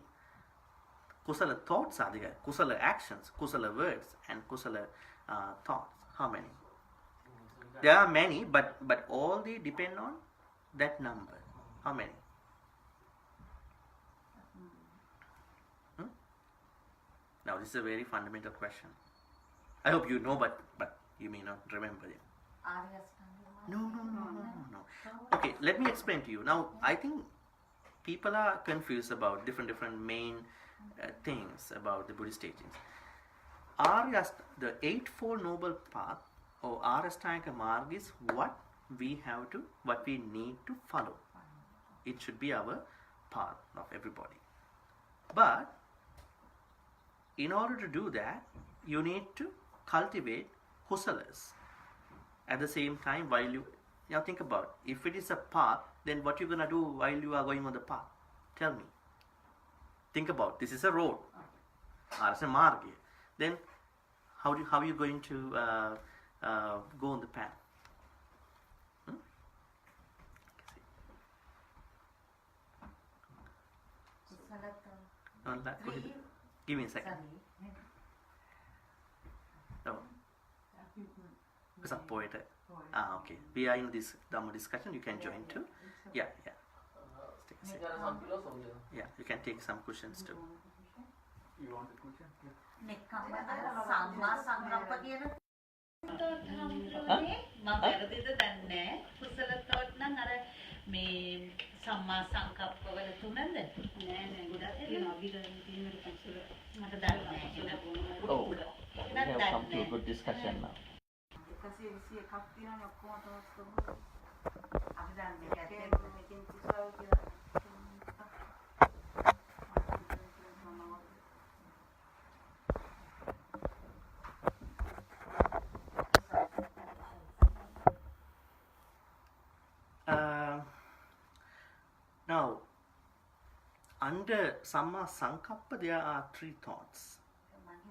kusala thoughts are there? Kusala actions, kusala words, and kusala thoughts. How many? There are many, but all they depend on that number. How many? Now this is a very fundamental question. I hope you know, but you may not remember it. No. Okay, let me explain to you. Now, I think people are confused about different main things about the Buddhist teachings. The Eightfold Noble Path or Arastanga Marg is what we need to follow. It should be our path of everybody. But in order to do that, you need to cultivate kusalas. At the same time, while you now think about, if it is a path, then what you're gonna do while you are going on the path? Tell me. Think about, this is a road, Arasa Marga. Then how are you going to go on the path? Give me a second. No. It's a poet. Okay. We are in this Dhamma discussion. You can join too. Yeah. there are some philosophy. Yeah, you can take some questions too. You want a question? නෙක්ඛම්ම සම්මා සංකප්ප කියන මම වැරදිද දන්නේ කුසල තෝත් නම් අර මේ සම්මා සංකප්පවල තුනද නෑ ගොඩක් තියෙනවා අභිධර්ම තියෙන කුසල මට දන්නේ Oh, we have come to a good discussion now. 121ක් තියෙනවනේ ඔක්කොම තෝස්තු අපි දන්නේ මේකෙන් කුසල කියලා Now, under Samma Sankappa, there are 3 thoughts,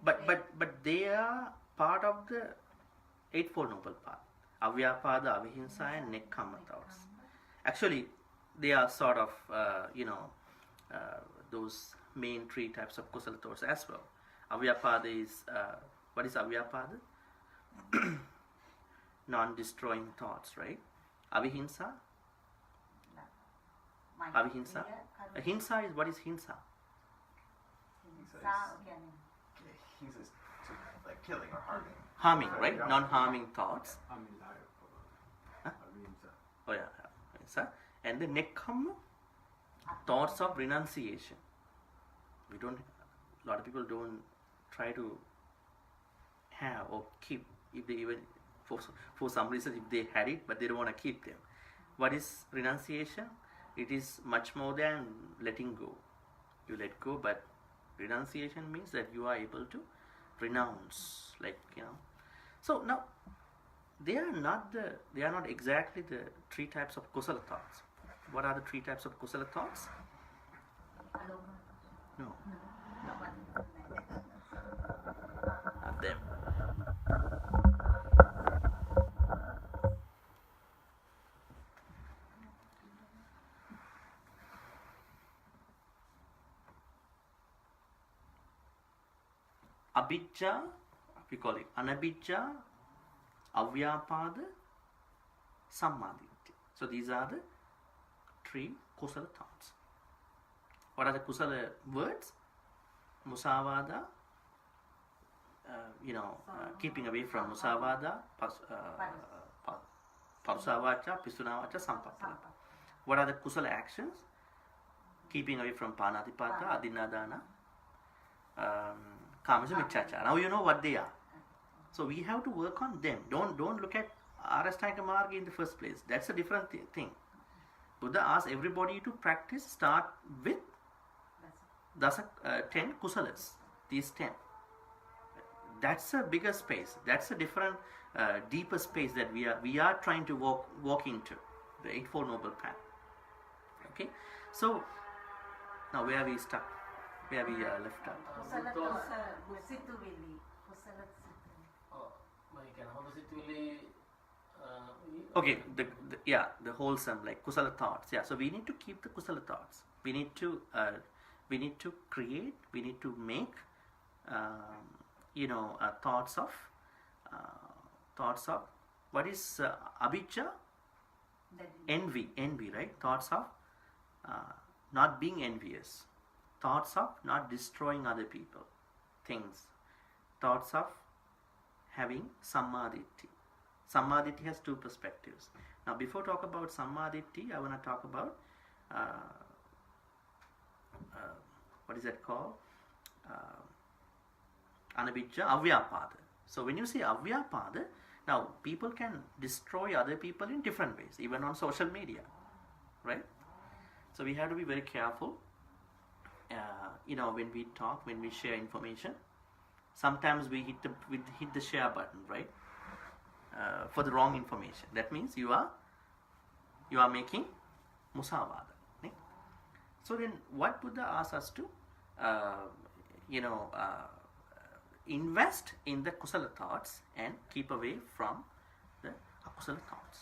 but they are part of the Eightfold Noble Path: Avyapada, Avihimsa, and Nekkhamma thoughts. Actually, they are sort of those main 3 types of kusala thoughts as well. Avyapada is what is Avyapada? Non-destroying thoughts, right? Avihimsa. Avihimsa. Hinsa is, what is hinsa? He's just like killing or harming. Harming, right? Non-harming thoughts. Huh? Oh yeah, hinsa. And the nekkhamma, thoughts of renunciation. A lot of people don't try to have or keep, if they even for some reason if they had it, but they don't want to keep them. What is renunciation? It is much more than letting go. You let go, but Renunciation means that you are able to renounce, like, So now, they are not exactly the 3 types of kusala thoughts. What are the 3 types of kusala thoughts? No. Not them. Abhijja, we call it anabhijja, avyapada, sammaditya. So these are the 3 kusala thoughts. What are the kusala words? Musavada, keeping away from musavada, parusavacha, pisunavacha, sampappala. What are the kusala actions? Keeping away from panatipata, adinadana, kamasa, michachara. Now you know what they are. So we have to work on them. Don't look at Arastanga Marga in the first place. That's a different thing. Buddha asks everybody to practice, start with 10 kusalas. These 10. That's a bigger space. That's a different, deeper space that we are trying to walk into. The Eightfold Noble Path. Okay? So, now where we stuck? Where we left out? Okay, the wholesome, like kusala thoughts. Yeah, so we need to keep the kusala thoughts. We need to create. We need to make, thoughts of what is abhijja? Envy, right? Thoughts of not being envious. Thoughts of not destroying other people, things. Thoughts of having sammaditya. Sammaditya has 2 perspectives. Now, before talk about sammaditya, I want to talk about what is that called? Anabhijja, avyapada. So when you say avyapada, now people can destroy other people in different ways, even on social media, right? So we have to be very careful. When we talk, when we share information, sometimes we hit the share button, right? For the wrong information. That means you are making musavada. Right? So then, what Buddha asks us to, invest in the kusala thoughts and keep away from the akusala thoughts.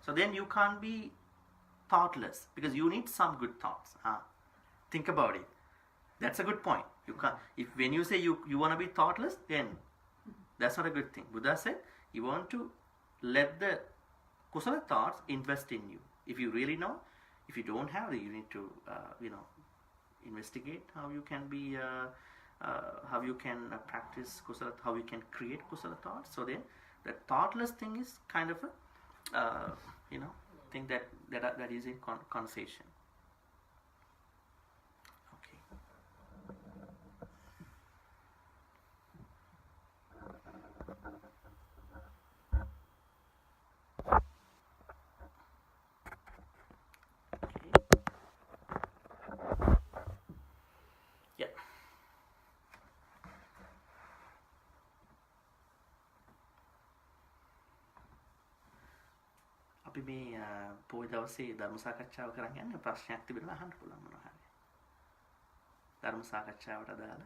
So then you can't be thoughtless, because you need some good thoughts. Think about it. That's a good point. You can't. When you say you want to be thoughtless, then that's not a good thing. Buddha said you want to let the kusala thoughts invest in you. If you really know, if you don't have it, you need to investigate how you can be, how you can practice kusala, how you can create kusala thoughts. So then, the thoughtless thing is kind of a thing that is in conversation. අපි මේ පොය දවසේ ධර්ම සාකච්ඡාව කරන් යන්නේ ප්‍රශ්නයක් තිබෙනවා අහන්න පුළුවන් මොනවා හරි. ධර්ම සාකච්ඡාවට අදාළ.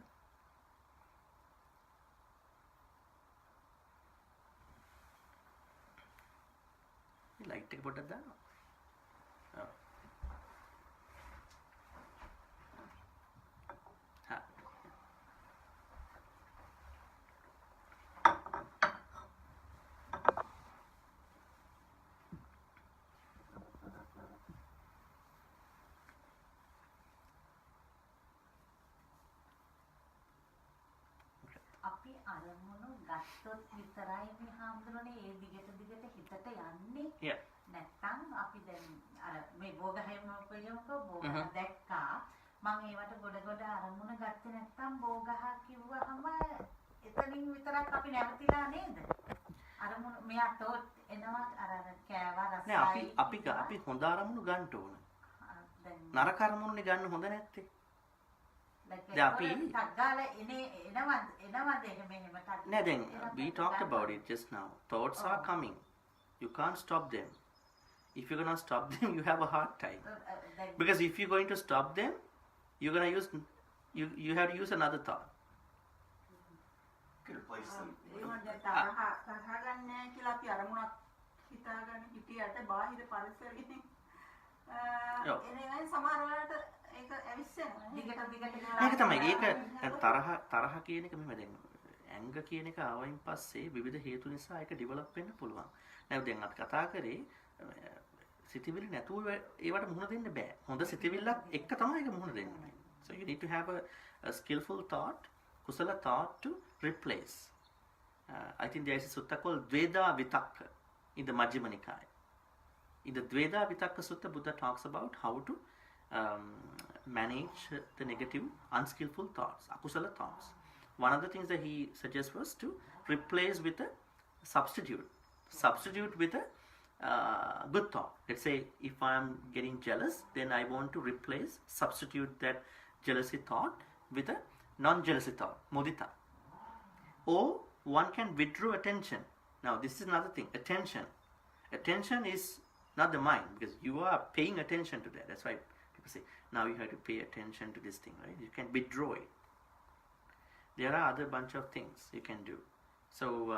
මේ ලයිට් එක පොඩ්ඩක් දානවා. ඔව්. හා. අපි අරමුණු ගත්තොත් විතරයි මේ හාමුදුරනේ ඒ දිගට හිතට යන්නේ. නැත්තම් අපි දැන් අර මේ බෝගහයම කියමුකෝ බෝගහ දැක්කා මම ඒවට ගොඩ අරමුණ ගත්තේ නැත්තම් බෝගහ කිව්වහම එතනින් විතරක් අපි නැවතිලා නේද? අරමුණ මෙයා තෝත් එනවා අර කෑවා රසයි. නෑ අපි හොඳ අරමුණු ගන්න ඕන. නරක අරමුණුනේ ගන්න හොඳ නැත්තේ. දැන් අපි තග්ගාල එනවද එහෙම නෑ දැන් we talked about it just now. Thoughts are coming. You can't stop them. If you're gonna stop them, you have a hard time. Because if you're going to stop them, you're gonna use you have to use another thought. Could replace them. ඒ වගේ තරහ ගන්නෑ කියලා අපි අරමුණක් හිතාගෙන හිටියට බාහිර පරිසරයෙන් එනේ සමහර වෙලාවට ඒක ඇවිස්සෙනවා. ඒක තමයි ඒක තරහ කියන එක මෙහෙම දැන් ඇංග කියන එක ආවයින් පස්සේ විවිධ හේතු නිසා ඒක ඩෙවලොප් වෙන්න පුළුවන්. නැත්නම් දැන් අපි කතා කරේ සිතිවිලි නැතුව ඒවට මුහුණ දෙන්න බෑ. හොඳ සිතිවිල්ලක් එක්ක තමයි ඒක මුහුණ දෙන්නේ. So you need to have a skillful thought, kusala thought to replace. I think there is a sutta called Dveda Vitakka in the Majjhima Nikaya. In the Dveda Vitakka Sutta, Buddha talks about how to manage the negative, unskillful thoughts, akusala thoughts. One of the things that he suggests was to replace with a substitute with a good thought. Let's say if I am getting jealous, then I want to substitute that jealousy thought with a non-jealousy thought, mudita. Or one can withdraw attention. Now this is another thing, attention. Attention is not the mind, because you are paying attention to that. That's why people say, now you have to pay attention to this thing, right? You can withdraw it. There are other bunch of things you can do. So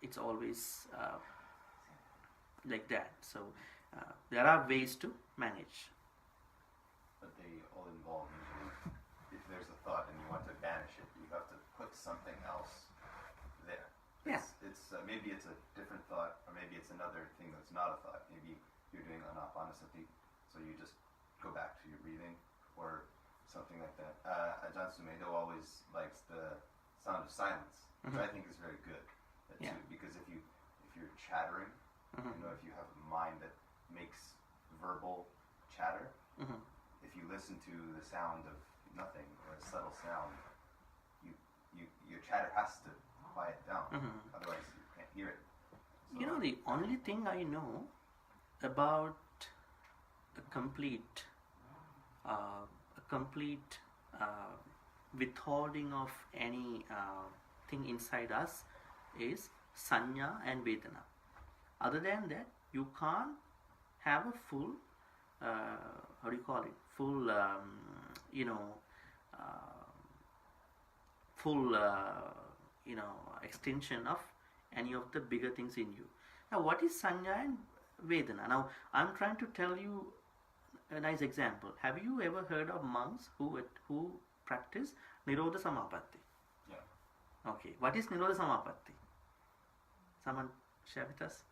it's always like that. So there are ways to manage. But they all involve usually, if there's a thought and you want to banish it, you have to put something else there. Yeah. It's maybe it's a different thought, or maybe it's another thing that's not a thought. Maybe you're doing anapanasati, so you just go back to your breathing, or something like that. Ajahn Sumedho always likes the sound of silence, which I think is very good. Too, because if you're chattering, if you have a mind that makes verbal chatter, if you listen to the sound of nothing or a subtle sound, your chatter has to quiet down. Otherwise, you can't hear it. So, the only thing I know about a complete withholding of any thing inside us is sanya and vedana. Other than that, you can't have a full extension of any of the bigger things in you. Now, what is sanya and vedana? Now, I'm trying to tell you a nice example. Have you ever heard of monks who practice Nirodha Samapatti? Yeah. Okay. What is Nirodha Samapatti? Someone share with us?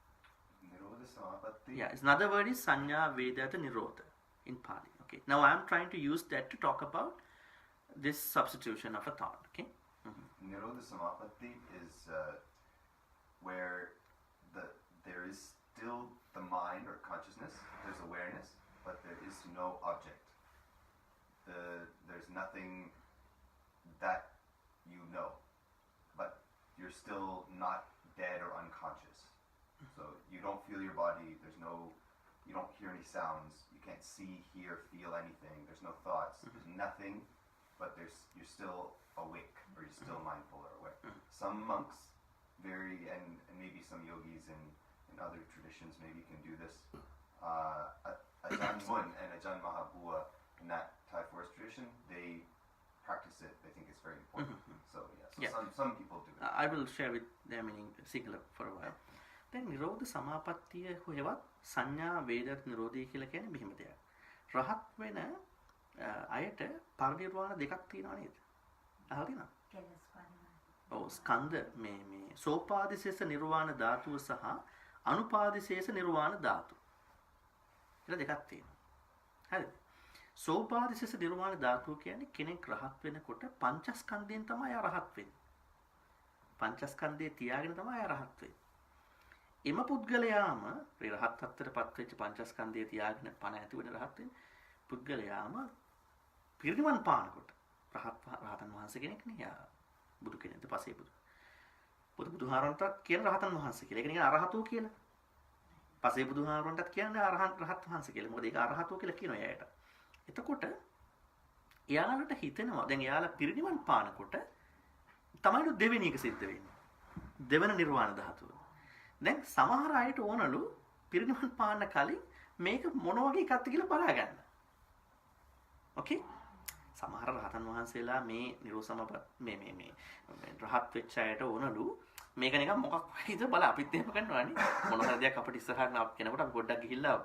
Nirodha Samapatti? Yeah, another word is Sanya Vedata Nirodha in Pali. Okay. Now I am trying to use that to talk about this substitution of a thought. Okay. Nirodha Samapatti is where there is still the mind or consciousness, there's awareness, but there is no object. There's nothing that you know, but you're still not dead or unconscious. So you don't feel your body, you don't hear any sounds, you can't see, hear, feel anything, there's no thoughts, there's nothing, but you're still awake, or you're still mindful or aware. Some monks and maybe some yogis in other traditions maybe can do this. Ajahn Mun and Ajahn Mahabua in that Thai forest tradition, they practice it. They think it's very important. So some people do it. I will share with them in Sinhala for a while. Then Nirodha Samapattiya හොයවත් සංඥා වේදත් නිරෝධය කියලා කියන්නේ මෙහෙම දෙයක්. රහත් වෙන අයට පරිනිර්වාණ දෙකක් තියෙනවා නේද? අහලා තියෙනවද? ඔව් ස්කන්ධ මේ සෝපාදිශේෂ නිර්වාණ ධාතුව සහ අනුපාදිශේෂ නිර්වාණ ධාතු කියලා දෙකක් තියෙනවා. හරිද? සෝපාදිශේෂ නිර්වාණ ධාතුව කියන්නේ කෙනෙක් රහත් වෙනකොට පංචස්කන්ධයෙන් තමයි ආ රහත් වෙන්නේ. පංචස්කන්ධය තියාගෙන තමයි ආ රහත් වෙන්නේ. එම පුද්ගලයාම රහත් ත්වයටපත් වෙච්ච පංචස්කන්ධය තියාගෙන පණ ඇති වෙන රහත් වෙන පුද්ගලයාම පිරිනිවන් පානකොට රහතන් වහන්සේ කෙනෙක් නේ. බුදු කෙනෙක්ද පසේ බුදුහාරන්ටත් කියන රහතන් වහන්සේ කියලා. ඒක නිකන් අරහතෝ කියලා. පසේ බුදුහාරන්ටත් කියන්නේ රහත් වහන්සේ කියලා. මොකද ඒක අරහතෝ කියලා කියනවා එයාට. එතකොට එයාලට හිතෙනවා දැන් එයාලා පිරිනිවන් පානකොට තමයි දෙවෙනි එක සිද්ධ වෙන්නේ. දෙවන නිර්වාණ ධාතුව. දැන් සමහර අයට ඕනලු පිරිනිවන් පාන්න කලින් මේක මොන වගේ එකක්ද කියලා බලා ගන්න. ඕකේ? සමහර රහතන් වහන්සේලා මේ නිරෝසමප මේ රහත් වෙච්ච අයට ඕනලු මේක නිකන් මොකක් වගේද බලා අපිත් එහෙම කරනවානේ. මොන හරි දෙයක් අපිට ඉස්සරහට කෙනෙකුට අපි පොඩ්ඩක් ගිහිල්ලා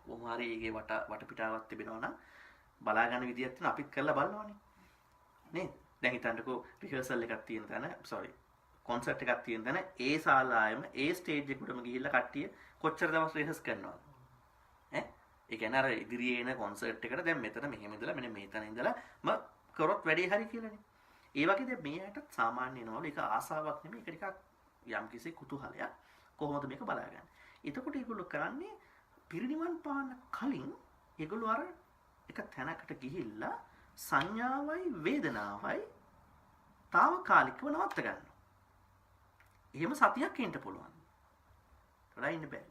කොහොම හරි ඒකේ වට පිටාවක් තිබෙනවා නම් බලා ගන්න විදියක් තියෙනවා අපිත් කරලා බලනවානේ. නේද? දැන් හිතන්නකෝ රිහර්සල් එකක් තියෙන තැන කොන්සර්ට් එකක් තියෙන තැන ඒ ශාලාවෙම ඒ ස්ටේජ් එකකටම ගිහිල්ලා කට්ටිය කොච්චර දවස් රිහර්ස් කරනවද? ඒ කියන්නේ අර ඉදිරියේ එන කොන්සර්ට් එකට දැන් මෙතන මෙහෙම ඉඳලා මෙන්න මේතන ඉඳලා කරොත් වැඩේ හරි කියලානේ. ඒ වගේ දැන් මේ ඇටත් සාමාන්‍ය නෝල ඒක ආසාවක් නෙමෙයි ඒක ටිකක් යම්කිසි කුතුහලයක් කොහොමද මේක බලාගන්නේ. එතකොට ඒගොල්ලෝ කරන්නේ පිරිනිවන් පාන කලින් ඒගොල්ලෝ අර එක තැනකට ගිහිල්ලා සංඥාවයි වේදනාවයි తాවකාලිකව නවත්ත ගන්නවා. එහෙම සතියක් ඉන්න පුළුවන්. ඒලා ඉන්න බෑ.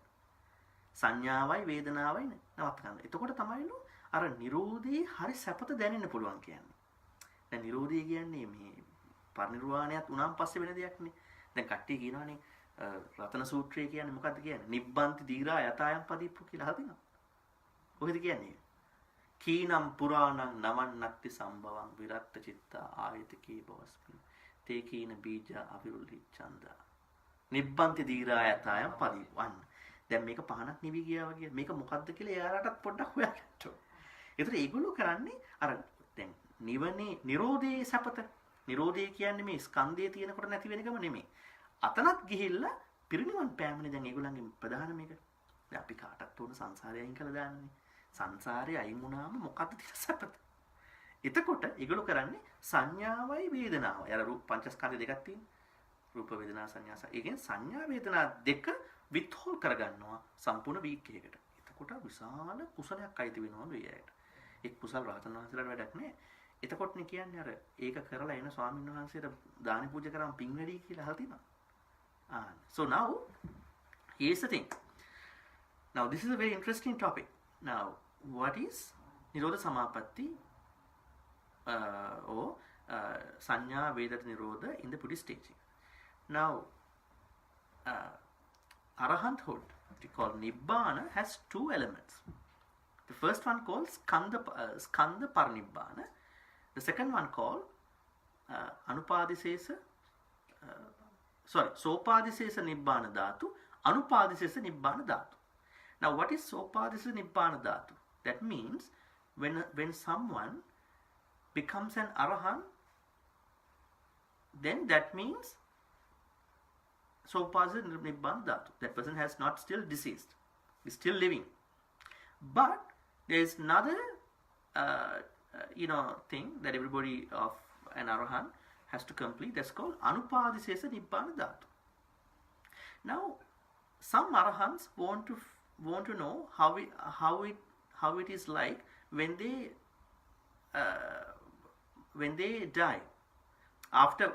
සංඥාවයි වේදනාවයි නවත්ත ගන්න. එතකොට තමයිලු අර නිරෝධී හරි සැපත දැනෙන්න පුළුවන් කියන්නේ. දැන් නිරෝධී කියන්නේ මේ පරිනිර්වාණයත් උනාන් පස්සේ වෙන දෙයක් නේ. දැන් කට්ටිය කියනවානේ රතන සූත්‍රය කියන්නේ මොකද්ද කියන්නේ? නිබ්බන්ති දීරා යතායම් පදීප්පු කියලා හදිනවා. කොහෙද කියන්නේ? කීනම් පුරාණං නවන්නක්ති සම්භවං විරත්ත චිත්තා ආයතිකී බවස්මි. තේ කීන බීජ අවිරුද්ධි ඡන්දා. නිබ්බන්ති දීරා යතායම් පදීප්පු. දැන් මේක පහනක් නිවි ගියා වගේ. මේක මොකද්ද කියලා එයාලටත් පොඩ්ඩක් හොයාගන්න ඕන. ඒතර ඒගොල්ලෝ කරන්නේ අර දැන් නිවනේ නිරෝධයේ සැපත. නිරෝධය කියන්නේ මේ ස්කන්ධයේ තියෙනකොට නැති වෙන එකම නෙමෙයි. අතනත් ගිහිල්ලා පිරිනිවන් පෑමනේ දැන් ඒගොල්ලන්ගේ ප්‍රධාන මේක. දැන් අපි කාටත් උන සංසාරය අයින් කළා දාන්නේ. සංසාරේ අයින් වුණාම මොකද්ද තියෙන සැපත? එතකොට ඒගොල්ලෝ කරන්නේ සංඥාවයි වේදනාවයි. අර රූප පංචස්කන්ධ දෙකක් තියෙනවා. රූප වේදනා සංඥා ඒ කියන්නේ සංඥා වේදනා දෙක විත්හෝල් කරගන්නවා සම්පූර්ණ වීක් එකකට. එතකොට විශාල කුසලයක් අයිති වෙනවලු ඒ අයට. ඒ කුසල රහතන් වහන්සේලාට වැඩක් නෑ. එතකොටනේ කියන්නේ අර ඒක කරලා එන ස්වාමීන් වහන්සේට දානි පූජා කරාම පින් වැඩි කියලා අහලා තියෙනවා. So now here's the thing. Now this is a very interesting topic. Now what is Nirodha Samapatti or Sanya Vedata Nirodha in the Buddhist teaching? Now Arahanthood, what we call Nibbana, has two elements. The first one called Skandha Parinibbana. The second one called Sopadisesa Nibbana Dhatu, Anupadisesa Nibbana Dhatu. Now what is Sopadisesa Nibbana Dhatu? That means when someone becomes an Arahant, then that means Sopadisesa Nibbana Dhatu. That person has not still deceased, is still living. But there is another thing that everybody of an Arahant has to complete. That's called Anupadisesa Nibbana Dhatu. Now, some Arahants want to know how it is like when they die. After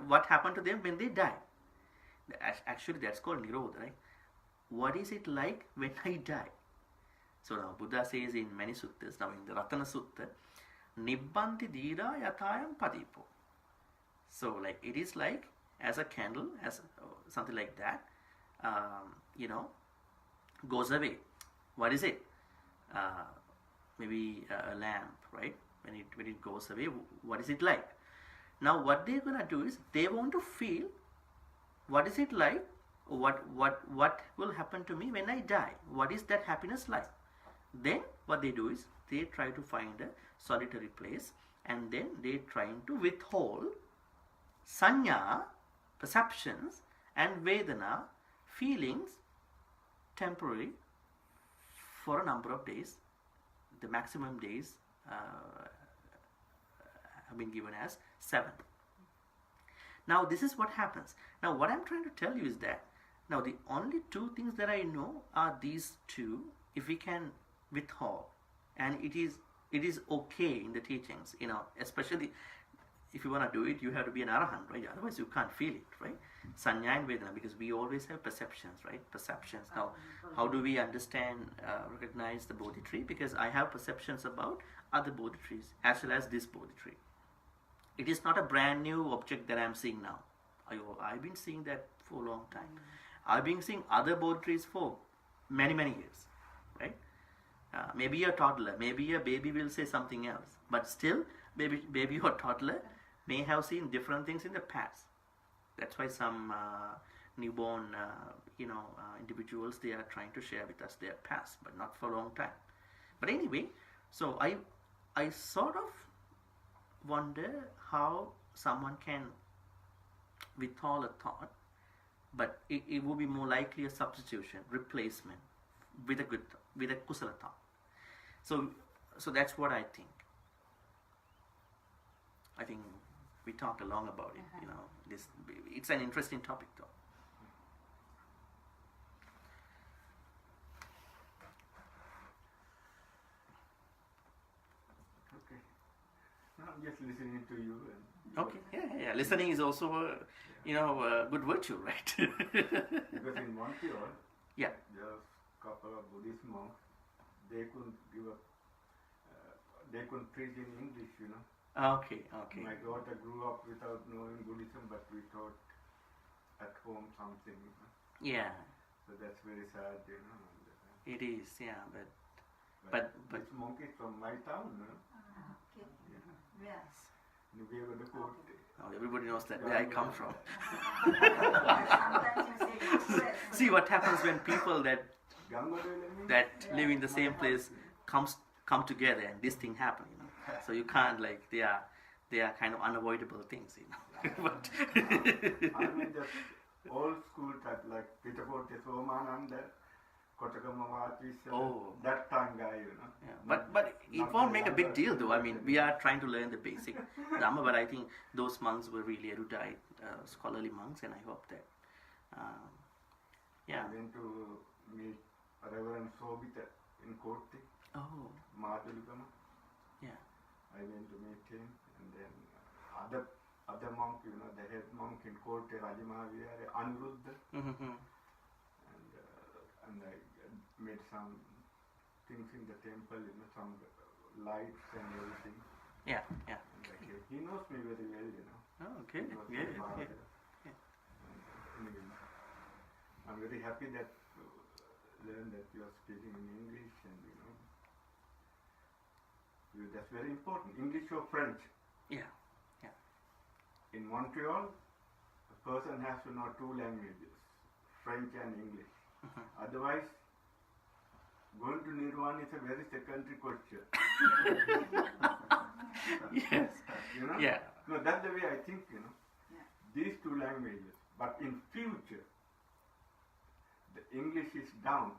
what happened to them when they die. Actually, that's called Nirodha, right? What is it like when I die? So now Buddha says in many suttas, now in the Ratana Sutta, Nibbanti Dira Yatayam Padipo. So like it is like as a candle, as something like that, goes away. What is it? Maybe a lamp, right? When it goes away, what is it like? Now what they're gonna do is they want to feel what is it like, what will happen to me when I die? What is that happiness like? Then what they do is they try to find a solitary place and then they trying to withhold sanya, perceptions, and vedana, feelings, temporary, for a number of days. The maximum days have been given as 7. Now this is what happens. Now what I'm trying to tell you is that now the only two things that I know are these two. If we can withhold, and it is okay in the teachings, especially if you want to do it, you have to be an arahant, right? Otherwise, you can't feel it, right? Sanya and Vedana, because we always have perceptions, right? Perceptions. Now, how do we understand, recognize the Bodhi tree? Because I have perceptions about other Bodhi trees as well as this Bodhi tree. It is not a brand new object that I am seeing now. I've been seeing that for a long time. I've been seeing other Bodhi trees for many, many years, right? Maybe a toddler, maybe a baby will say something else, but still, baby or toddler may have seen different things in the past. That's why some newborn, individuals, they are trying to share with us their past, but not for a long time. But anyway, so I sort of wonder how someone can withhold a thought, but it would be more likely a substitution, replacement with a kusala thought. So that's what I think. I think we talked along about it. It's an interesting topic, though. Okay. Now I'm just listening to you. Okay. Yeah. Listening is also a good virtue, right? Because in Montreal, yeah, there was a couple of Buddhist monks. They couldn't they couldn't preach in English, Okay. My daughter grew up without knowing Buddhism, but we taught at home something. Yeah. So that's very sad, It is, yeah, but this monk is from my town, Okay. Yeah. Yes. Nugeva Court. oh, everybody knows that where I come from. Sometimes you say yes. See what happens when people that live in the same place come together and this thing happen, So you can't they are kind of unavoidable things, But I mean the old school type like Pitapoti Somananda, Kotakama Matis, that time guy, Yeah, but it won't make a big deal though. I mean, we are trying to learn the basic Dhamma, but I think those monks were really erudite, scholarly monks, and I hope that, I went to meet Reverend Sobita in Kotti, Oh, Madhulukama. yeah. I went to meet him, and then other monk, the head monk in Kotti, Rajama Vihara, Anuruddha, Mm-hmm. and I made some things in the temple, some lights and everything. Yeah. And he knows me very well, Oh, okay. He was Yeah. my father. Anyway, I'm very happy that learn that you are speaking in English, and that's very important. English or French. Yeah. In Montreal, a person has to know two languages, French and English. Otherwise, going to Nirvana is a very secondary question. Yes. Yeah. No, that's the way I think, Yeah. These two languages. But in future, the English is down.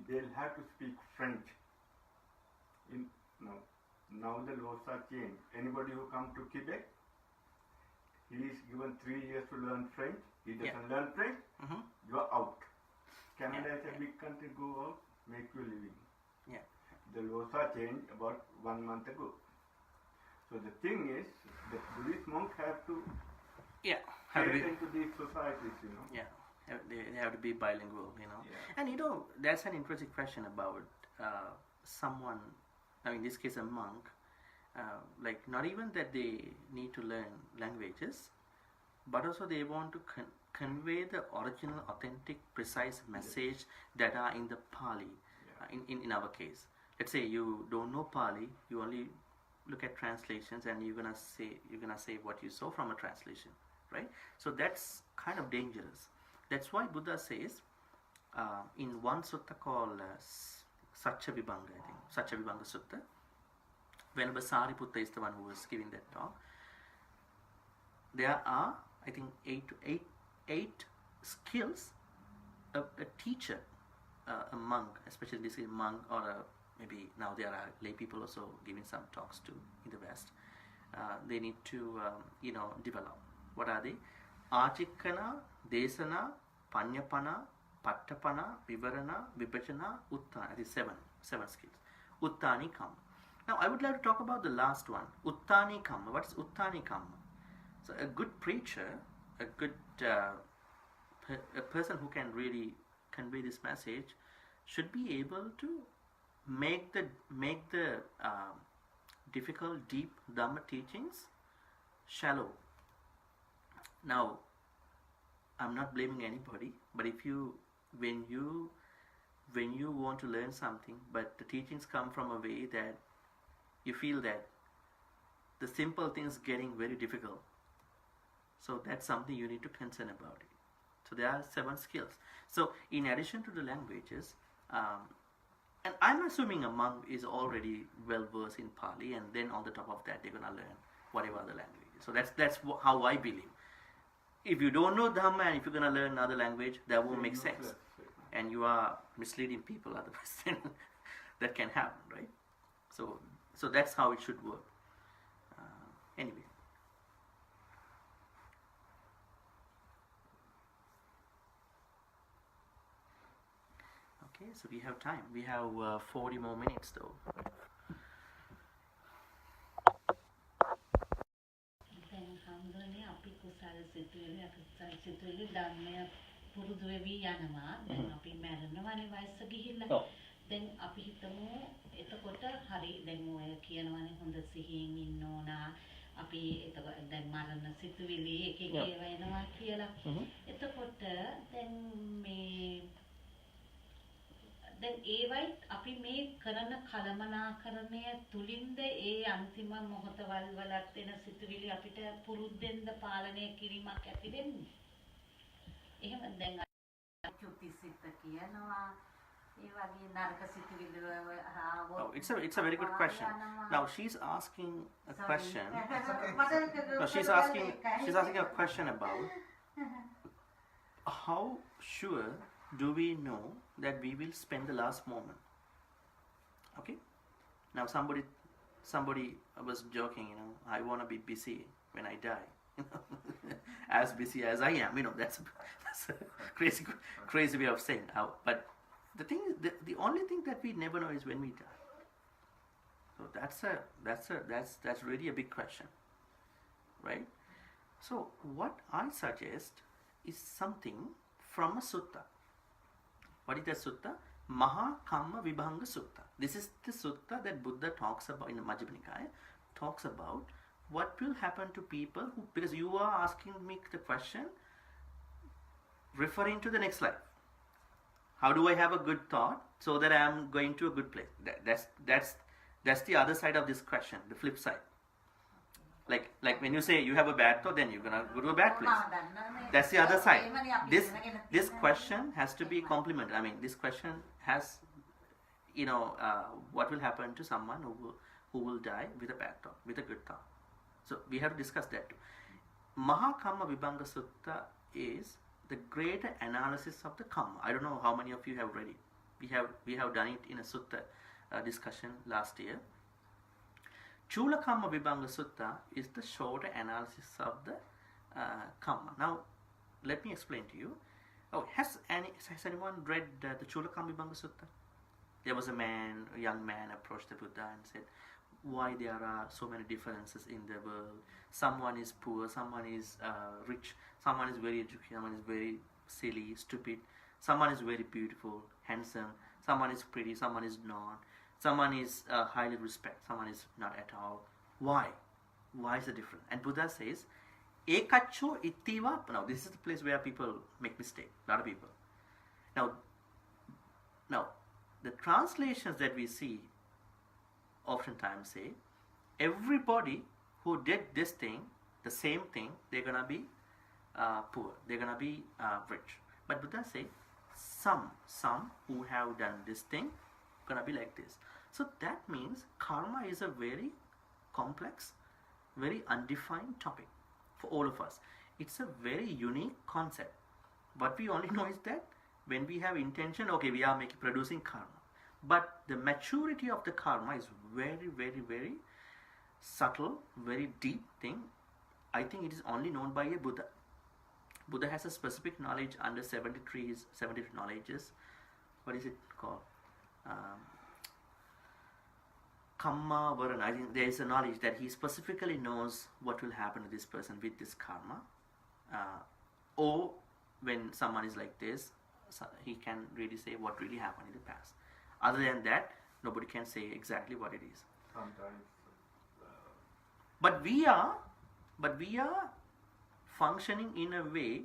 They'll have to speak French. Now the laws are changed. Anybody who comes to Quebec, he is given 3 years to learn French. He doesn't learn French, Mm-hmm. you are out. Canada is a Yeah. big country, go out, make you living. Yeah. The laws are changed about 1 month ago. So the thing is, the Buddhist monks have to Yeah. Have to get be, into these societies, yeah. They have to be bilingual, Yeah. And that's an interesting question about someone, in this case a monk, not even that they need to learn languages, but also they want to convey the original, authentic, precise message that are in the Pali. In our case, let's say you don't know Pali, you only look at translations, and you're gonna say what you saw from a translation, right? So that's kind of dangerous. That's why Buddha says in one sutta called Satcha Vibhanga, I think, Satcha Vibhanga Sutta, whenever Sariputta is the one who was giving that talk, there are, I think, eight skills a teacher, a monk, especially this is a monk, or maybe now there are lay people also giving some talks too in the West, they need to develop. What are they? Achikkana, Desana, Panyapana, Pattapana, Vivarana, Vibhajana, Uttana. These seven skills. Uttani come. Now I would like to talk about the last one, Uttani Kamma. What is Uttani Kamma? So a good preacher, a good a person who can really convey this message should be able to make the difficult, deep Dhamma teachings shallow. Now, I'm not blaming anybody, but if you, when you want to learn something, but the teachings come from a way that you feel that the simple things getting very difficult, so that's something you need to concern about it. So there are 7 skills. So in addition to the languages, and I'm assuming a monk is already well versed in Pali, and then on the top of that they're gonna learn whatever other language. So that's how I believe. If you don't know Dhamma and if you're gonna learn another language, that won't make sense, and you are misleading people. Otherwise, then that can happen, right? So that's how it should work. Anyway. Okay, so we have time. We have 40 more minutes though. දැන් හම්බුනේ අපි කුසල සිතුවිලි අකුසල සිතුවිලි ධර්මය පුරුදු වෙවි යනවා. දැන් අපි මරණවනේ වයස ගිහිල්ලා. දැන් අපි හිතමු එතකොට හරි දැන් ඔය කියනවනේ හොඳ සිහියෙන් ඉන්න ඕන. අපි එතකොට දැන් මරණ සිතුවිලි එක එක ඒවා එනවා කියලා. එතකොට දැන් මේ දැන් ඒවයි අපි මේ කරන කලමනාකරණය තුලින්ද ඒ අන්තිම මොහොතවල් වලත් එන සිතුවිලි අපිට පුරුද්දෙන්ද පාලනය කිරීමක් ඇති වෙන්නේ. එහෙම දැන් චුතිසිත කියනවා ඒ වගේ නරක සිතුවිලි Oh, it's a very good question. Now she's asking a question. No, she's asking a question about how sure do we know that we will spend the last moment. Okay. Now somebody was joking, I want to be busy when I die. As busy as I am, that's a crazy way of saying how. But the thing is, the only thing that we never know is when we die. So that's really a big question, right? So what I suggest is something from a sutta. What is that sutta? Maha Kamma Vibhanga Sutta. This is the sutta that Buddha talks about in the Majjhima Nikaya, talks about what will happen to people who, because you are asking me the question referring to the next life. How do I have a good thought so that I am going to a good place? That's the other side of this question, the flip side. Like when you say you have a bad thought, then you're gonna go to a bad place. That's the other side. This question has to be complemented. I mean, this question has, what will happen to someone who will die with a bad thought, with a good thought. So we have to discuss that too. Mahakamma Vibhanga Sutta is the greater analysis of the karma. I don't know how many of you have read it. We have done it in a sutta discussion last year. Chula Kamma Vibhanga Sutta is the shorter analysis of the karma. Now, let me explain to you. Has anyone read the Chula Kamma Vibhanga Sutta? There was a young man approached the Buddha and said, why there are so many differences in the world? Someone is poor, someone is rich, someone is very educated, someone is very silly, stupid, someone is very beautiful, handsome, someone is pretty, someone is not. Someone is highly respected, someone is not at all. Why? Why is the difference? And Buddha says, Ekacho ittiva. Now this is the place where people make mistake. A lot of people. Now, the translations that we see oftentimes say, everybody who did this thing, the same thing, they're gonna be poor. They're gonna be rich. But Buddha says, some who have done this thing, gonna be like this. So that means karma is a very complex, very undefined topic for all of us. It's a very unique concept. What we only know is that when we have intention, okay, we are producing karma. But the maturity of the karma is very, very, very subtle, very deep thing. I think it is only known by a Buddha. Buddha has a specific knowledge under 73 knowledges. What is it called? Kamma Varana, I think there is a knowledge that he specifically knows what will happen to this person with this karma. Or when someone is like this, he can really say what really happened in the past. Other than that, nobody can say exactly what it is. Sometimes. But we are functioning in a way,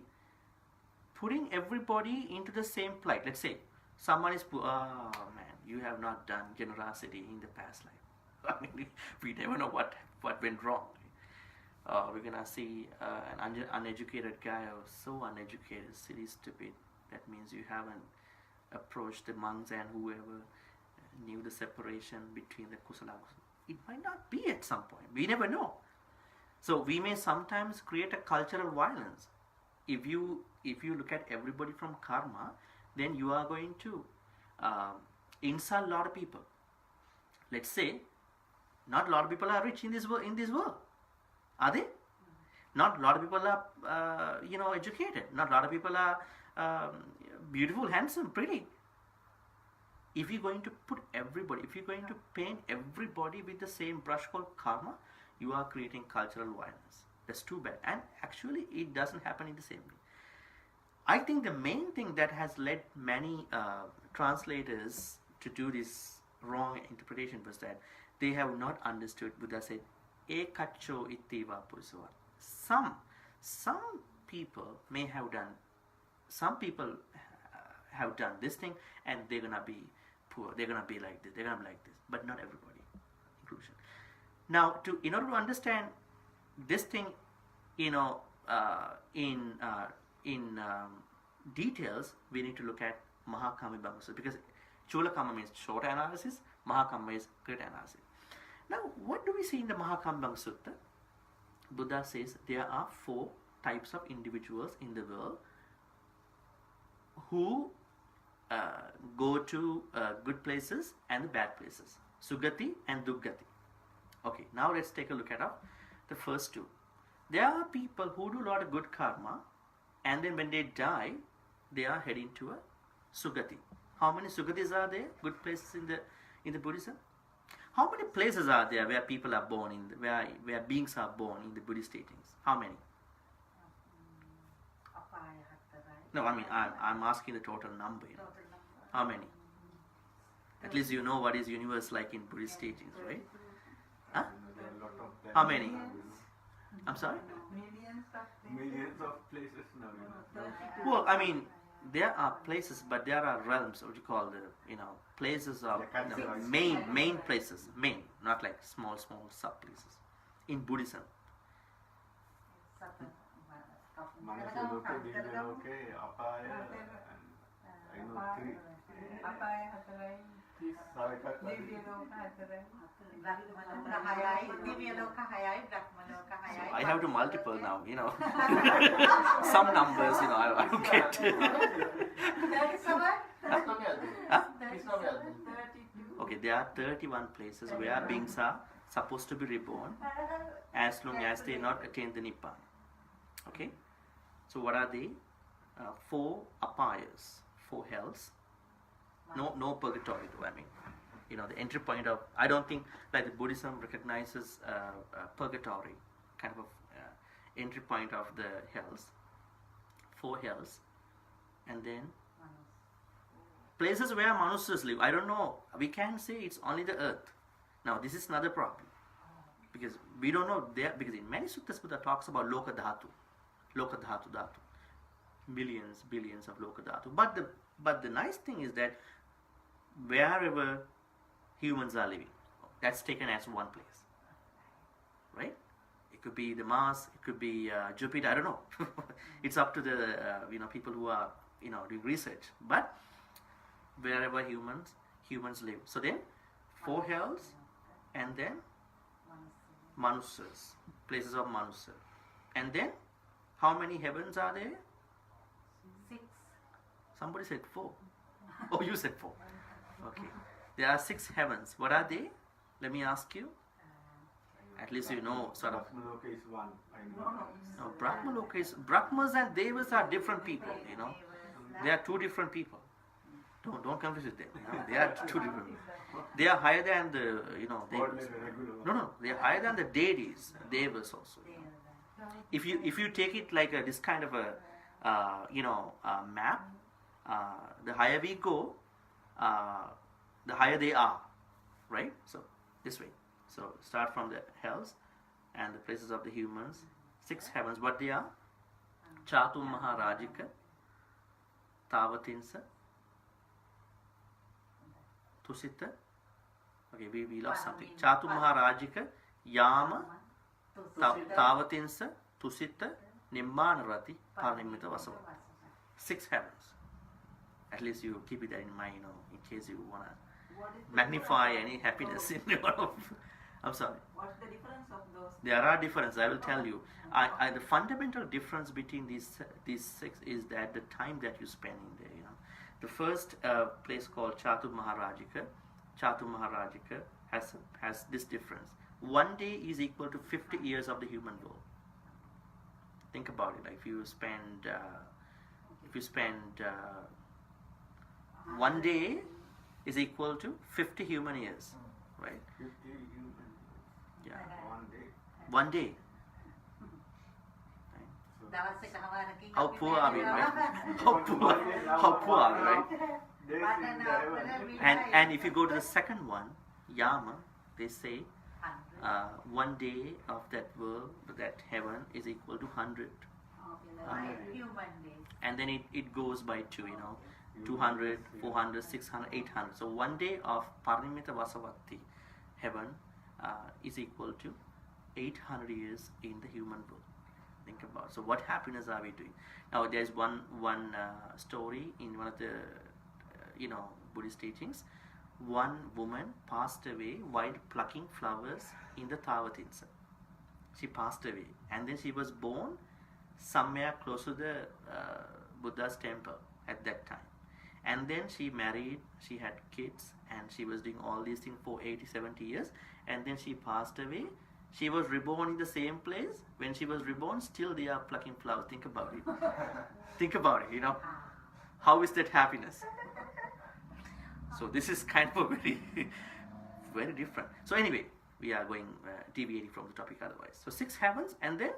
putting everybody into the same plight. Let's say someone is poor. Oh man, you have not done generosity in the past life. I mean, we never know what went wrong. We're gonna see an uneducated guy, or so uneducated, silly, stupid. That means you haven't approached the monks and whoever knew the separation between the kusala. It might not be at some point. We never know. So we may sometimes create a cultural violence. If you look at everybody from karma, then you are going to insult a lot of people. Let's say, not a lot of people are rich in this world. Are they? Not a lot of people are educated. Not a lot of people are beautiful, handsome, pretty. If you're going to put everybody, if you're going to paint everybody with the same brush called karma, you are creating cultural violence. That's too bad. And actually, it doesn't happen in the same way. I think the main thing that has led many translators to do this wrong interpretation was that they have not understood. Buddha said, "Ekacho ittiva purisava." Some people may have done. Some people have done this thing, and they're gonna be poor. They're gonna be like this. They're gonna be like this. But not everybody. Inclusion. Now, in order to understand this thing, in details, we need to look at Mahakamma Sutta, because Chulakamma means short analysis, Mahakamma is great analysis. Now, what do we see in the Mahakamma Sutta? Buddha says there are 4 types of individuals in the world who go to good places and the bad places, Sugati and Duggati. Okay, now let's take a look at the first 2. There are people who do a lot of good karma, and then when they die, they are heading to a Sugati. How many Sugatis are there? Good places in the Buddhism? How many places are there where people are born where beings are born in the Buddhist teachings? How many? No, I mean I'm asking the total number. How many? At least you know what is universe like in Buddhist teachings, right? Huh? How many? I'm sorry? Millions of places now. Well, I mean, there are places, but there are realms, what you call places of main places, not like small sub places in Buddhism. I have to multiple now, some numbers, I don't get. Huh? Okay, there are 31 places where beings are supposed to be reborn as long as they not attain the Nibbana. Okay, so what are they? 4 apayas, 4 hells. No purgatory though. I mean, the entry point of, I don't think like the Buddhism recognizes purgatory, kind of entry point of the hells. 4 hells, and then places where Manusas live. I don't know. We can say it's only the earth. Now this is another problem, because we don't know there. Because in many suttas, Buddha talks about loka dhatu, billions of loka dhatu. But the nice thing is that wherever humans are living, that's taken as one place, right? It could be the Mars, it could be Jupiter. I don't know. It's up to the people who are doing research. But wherever humans live. So then 4 hells, and then Manusas, places of Manusa, and then how many heavens are there? 6. Somebody said 4. Oh, you said 4. Okay. There are 6 heavens. What are they? Let me ask you. At least you know sort of. Brahmaloka is one. I know. No, Brahmaloka is, Brahmas and Devas are different people, They are 2 different people. Don't confuse with them. They are two different. They are higher than the devas. No, they are higher than the deities, devas also. If you take it like this kind of a map, the higher we go, the higher they are, right? So this way. So start from the hells and the places of the humans, 6 heavens. What they are? Chatum Maharajika, Tavatinsa, Tusita. Okay, we lost something. Chatum Maharajika, Yama, Tavatinsa, Tusita, Nimmanarati, Parinimita Vasava. 6 heavens. At least you keep it in mind, in case you want to magnify any happiness in your I'm sorry. What's the difference of those? There are differences. I will tell you. The fundamental difference between these 6 is that the time that you spend in there. The first place called Chatur Maharajika. Chatur Maharajika has this difference. 1 day is equal to 50 years of the human world. Think about it. Like if you spend 1 day is equal to 50 human years, right? 50 human. Yeah. 1 day. 1 day. දවස් එකමාරකින් How poor are we, right? How poor are we, right? And if you go to the second one, Yama, they say 1 day of that world, that heaven, is equal to 100. human days. And then it goes by 2, 200, 400, 600, 800. So 1 day of Parinimita Vasavati heaven is equal to 800 years in the human world. Think about it. So what happiness are we doing? Now there's one story in one of the Buddhist teachings. One woman passed away while plucking flowers in the Tavatinsa. She passed away, and then she was born somewhere close to the Buddha's temple at that time. And then she married, she had kids, and she was doing all these things for 80, 70 years. And then she passed away. She was reborn in the same place. When she was reborn, still they are plucking flowers. Think about it. Think about it, How is that happiness? So this is kind of a very, very different. So anyway, we are going deviating from the topic otherwise. So 6 heavens, and then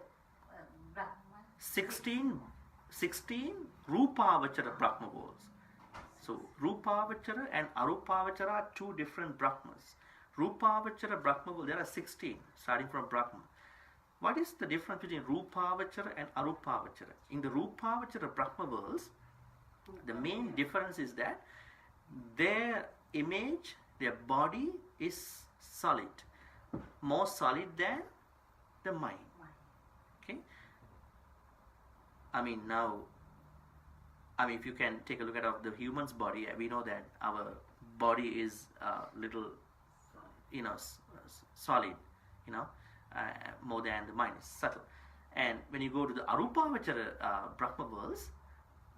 16 Rupavachara Brahma worlds. So Rupavachara and Arupavachara are 2 different Brahmas. Rupavachara Brahma world, there are 16, starting from Brahma. What is the difference between Rupavachara and Arupavachara? In the Rupavachara Brahma worlds, the main difference is that their image, their body is solid, more solid than the mind. Okay? If you can take a look at the human's body, we know that our body is little, solid, more than the mind is subtle. And when you go to the Arupavachara Brahma worlds,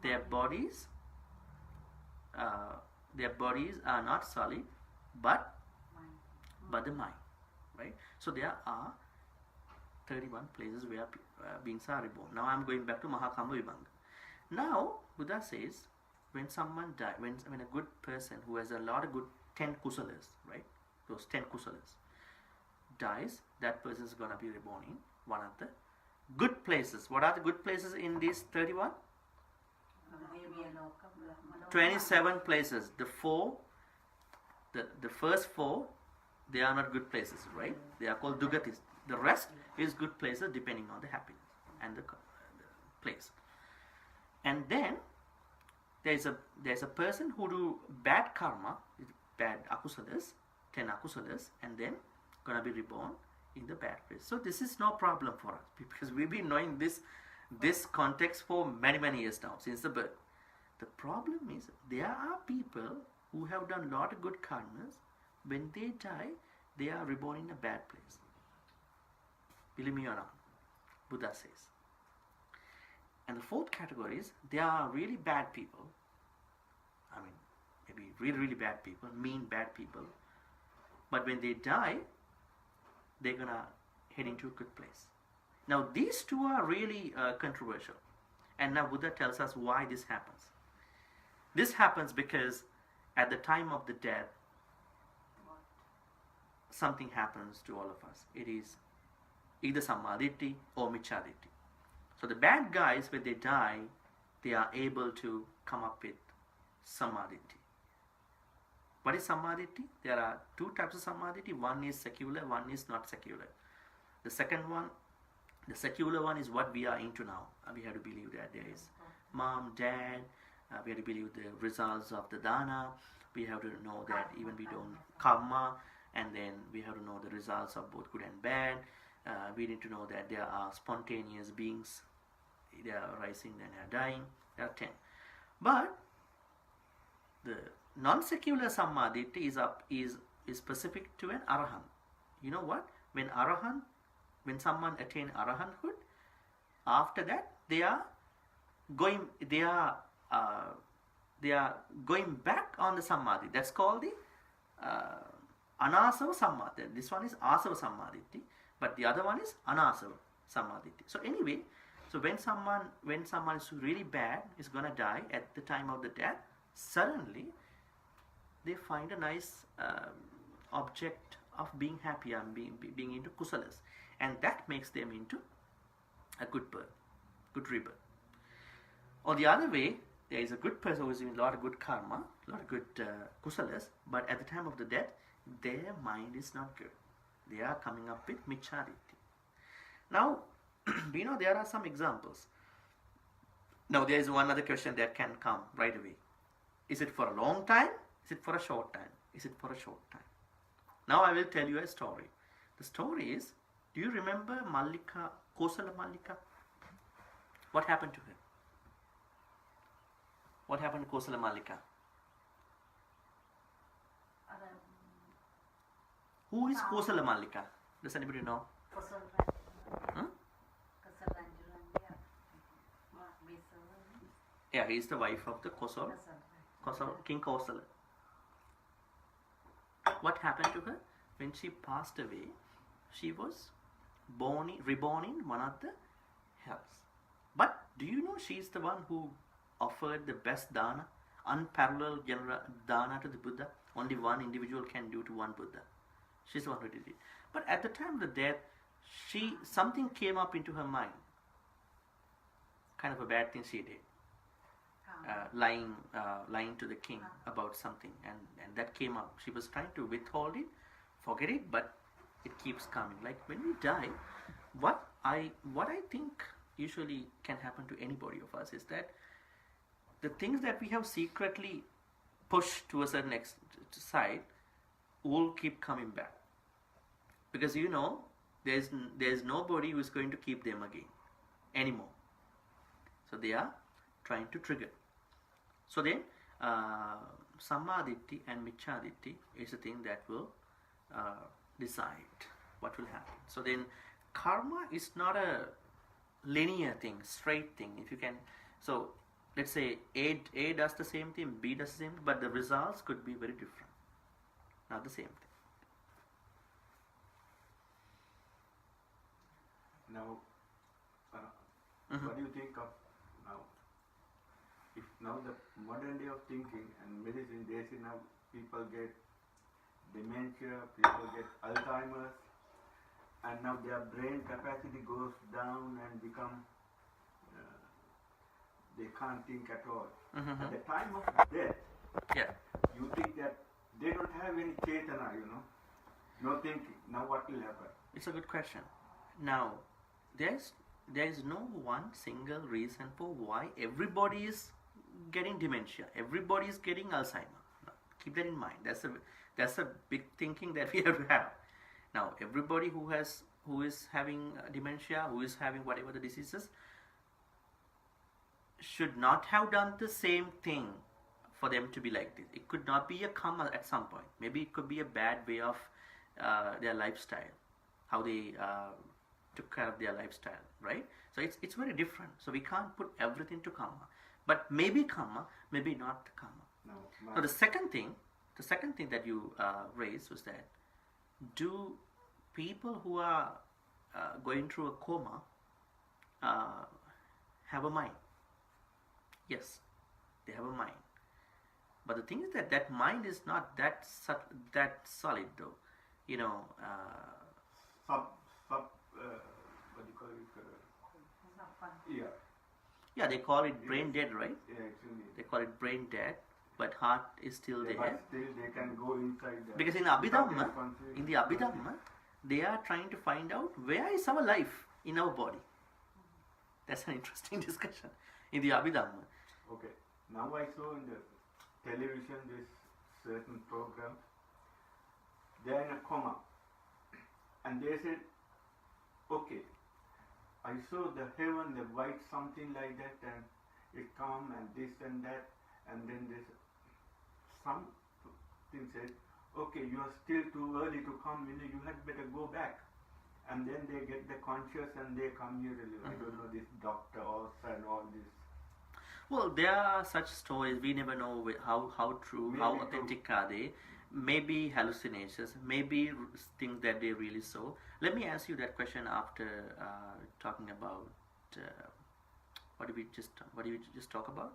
their bodies are not solid, but the mind, right? So there are 31 places where beings are reborn. Now I'm going back to Mahakamma Vibhanga. Now Buddha says, when someone dies, when a good person who has a lot of good 10 kusalas, right? Those 10 kusalas dies, that person is going to be reborn in one of the good places. What are the good places in these 31? 27 places. The first 4, they are not good places, right? They are called dugatis. The rest is good places depending on the happiness and the place. And then there's a person who do bad karma, bad akusalas, 10 akusalas, and then gonna be reborn in the bad place. So this is no problem for us, because we've been knowing this context for many years now, since the birth. The problem is there are people who have done a lot of good karmas. When they die, they are reborn in a bad place. Believe me or not, Buddha says. And the 4th category is, they are really bad people. Maybe really bad people, mean bad people. But when they die, they're gonna head into a good place. Now these 2 are really controversial. And now Buddha tells us why this happens. This happens because at the time of the death, something happens to all of us. It is either samadhi or michaditi. So the bad guys, when they die, they are able to come up with samadhi. What is samadhi? There are two types of samadhi. One is secular, one is not secular. The second one, the secular one, is what we are into now. We have to believe that there is mom, dad. We have to believe the results of the dana. We have to know that even we don't karma, and then we have to know the results of both good and bad. We need to know that there are spontaneous beings. They are rising and they are dying. There are 10. But the non-secular samadhi is specific to an arahant. You know what? When someone attain arahanthood, after that they are going back on the samadhi. That's called the anasava samadhi. This one is asava samadhi, but the other one is anasava samadhi. So anyway, so when someone is really bad, is gonna die at the time of the death, suddenly they find a nice object of being happy and being into kusalas, and that makes them into a good birth, good rebirth. Or the other way, there is a good person who is doing a lot of good karma, a lot of good kusalas, but at the time of the death, their mind is not good. They are coming up with michaditi. Now, we know there are some examples. Now, there is one other question that can come right away. Is it for a long time? Is it for a short time? Is it for a short time? Now I will tell you a story. The story is, do you remember Mallika, Kosala Mallika? What happened to her? What happened to Kosala Mallika? Who is Kosala Mallika? Does anybody know? Hmm? Yeah, he is the wife of the Kosala, King Kosala. What happened to her? When she passed away, she was reborn in one of the hells. But do you know she is the one who offered the best dana, unparalleled dana to the Buddha? Only one individual can do to one Buddha. She's the one who did it. But at the time of the death, something came up into her mind. Kind of a bad thing she did. Lying to the king about something, and that came up. She was trying to withhold it, forget it, but it keeps coming. Like when we die, what I think usually can happen to anybody of us is that the things that we have secretly pushed to a certain side will keep coming back, because you know there's nobody who is going to keep them again anymore. So they are trying to trigger. So then, samadhi and michaditi is the thing that will decide what will happen. So then, karma is not a linear thing, straight thing. If you can, so let's say A does the same thing, B does the same thing, but the results could be very different. Not the same thing. Now, what do you think of now? If now the modern day of thinking and medicine, they say now people get dementia, people get Alzheimer's, and now their brain capacity goes down and become they can't think at all. Mm-hmm. At the time of death, you think that they don't have any chetana, no thinking. Now what will happen? It's a good question. Now, there is no one single reason for why everybody is getting dementia, everybody is getting Alzheimer. Now, keep that in mind. That's a big thinking that we have to have. Now, everybody who is having dementia, who is having whatever the diseases, should not have done the same thing for them to be like this. It could not be a karma at some point. Maybe it could be a bad way of their lifestyle, how they took care of their lifestyle, right? So it's very different. So we can't put everything to karma, but maybe karma, maybe not karma. So the second thing that you raised was that, do people who are going through a coma have a mind? Yes, they have a mind. But the thing is that that mind is not that solid though. You know, what do you call it? Yeah. Yeah, they call it brain dead, right? Yeah, actually. They call it brain dead, but heart is still there. But still they can go inside there. Because in the Abhidhamma, they are trying to find out where is our life in our body. That's an interesting discussion in the Abhidhamma. Okay. Now I saw in the television this certain program. They are in a coma. And they said, okay, I saw the heaven, the white something like that, and it come and this and that, and then there's something said, okay, you are still too early to come, you had better go back. And then they get the conscious and they come here. I don't know, this Dr. Oz and all this. Well, there are such stories. We never know how true, Maybe how authentic are they. Maybe hallucinations, maybe things that they really saw. Let me ask you that question after talking about what did we just talk about?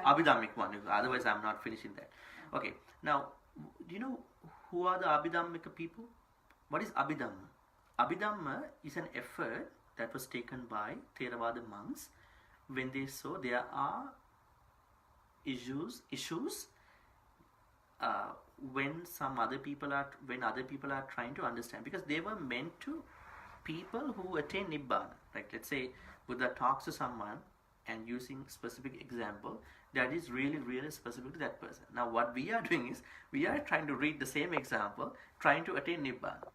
Abhidhammic one. Otherwise, I'm not finishing that. Okay. Now, do you know who are the Abhidhammic people? What is Abhidhamma? Abhidhamma is an effort that was taken by Theravada monks when they saw there are issues when other people are trying to understand, because they were meant to people who attain Nibbana. Like, let's say Buddha talks to someone and using specific example that is really, really specific to that person. Now what we are doing is we are trying to read the same example, trying to attain Nibbana.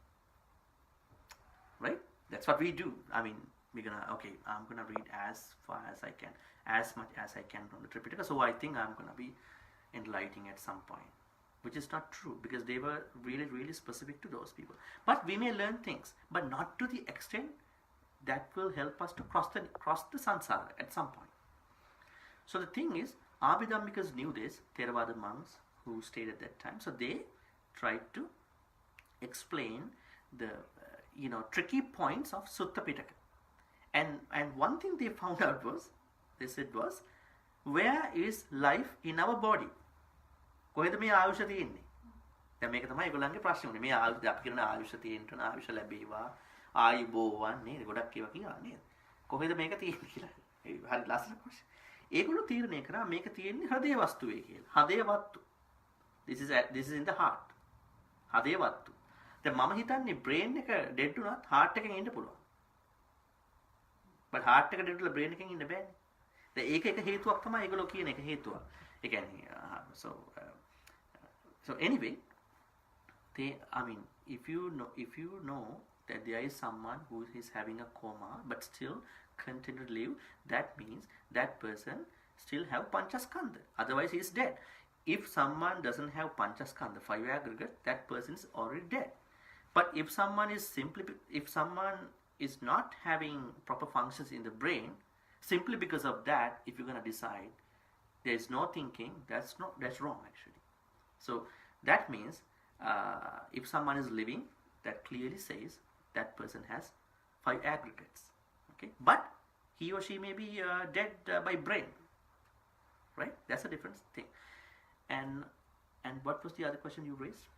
Right? That's what we do. I mean, I'm gonna read as far as I can, as much as I can from the Tripitaka, so I think I'm gonna be enlightening at some point. Which is not true, because they were really, really specific to those people. But we may learn things, but not to the extent that will help us to cross the samsara at some point. So the thing is, Abhidhammikas knew this, Theravada monks who stayed at that time. So they tried to explain the tricky points of Sutta Pitaka. And one thing they found out was, where is life in our body? කොහෙද මේ ආයුෂ තියෙන්නේ? දැන් මේක තමයි ඒගොල්ලන්ගේ ප්‍රශ්නේ උනේ. මේ ආයුෂ අපි කියන ආයුෂ තියෙන්න ආයුෂ ලැබේවා ආයිබෝවන් නේද? ගොඩක් ඒවා කියනවා නේද? කොහෙද මේක තියෙන්නේ කියලා. ඒ හරි ලස්සන ප්‍රශ්න. ඒගොල්ලෝ තීරණය කරා මේක තියෙන්නේ හෘදේ වස්තුවේ කියලා. හදේ වස්තු. This is in the heart. හදේ වස්තු. දැන් මම හිතන්නේ brain එක dead උනත් heart එකෙන් ඉන්න පුළුවන්. but heart එක dead උලා brain එකෙන් ඉන්න බෑනේ. දැන් ඒක එක හේතුවක් තමයි ඒගොල්ලෝ කියන එක හේතුවක්. ඒ කියන්නේ so anyway, if you know that there is someone who is having a coma but still continue to live, that means that person still have panchaskandha. Otherwise, he is dead. If someone doesn't have panchaskandha, 5 aggregate, that person is already dead. But if someone is not having proper functions in the brain, simply because of that, if you're gonna decide there is no thinking, that's wrong actually. So that means if someone is living, that clearly says that person has 5 aggregates. Okay, but he or she may be dead by brain, right? That's a different thing. And what was the other question you raised?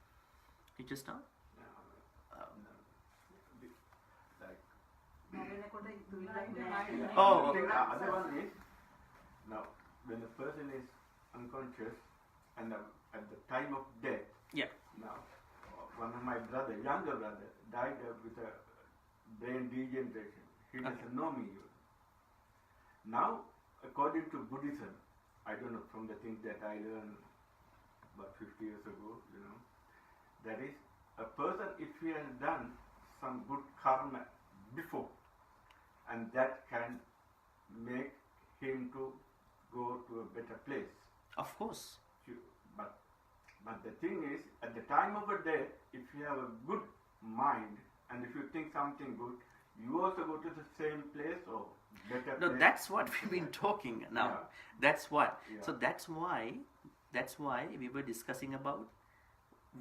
You just now? Oh, the other one is, now when a person is unconscious and at the time of death, yeah. Now one of my younger brother, died with a brain degeneration. He doesn't know me. Now, according to Buddhism, I don't know, from the things that I learned about 50 years ago, that is, a person, if he has done some good karma before, and that can make him to go to a better place. Of course. But the thing is, at the time of a death, if you have a good mind, and if you think something good, you also go to the same place or better place. No, that's what we've been talking now. Yeah. That's what. Yeah. So that's why we were discussing about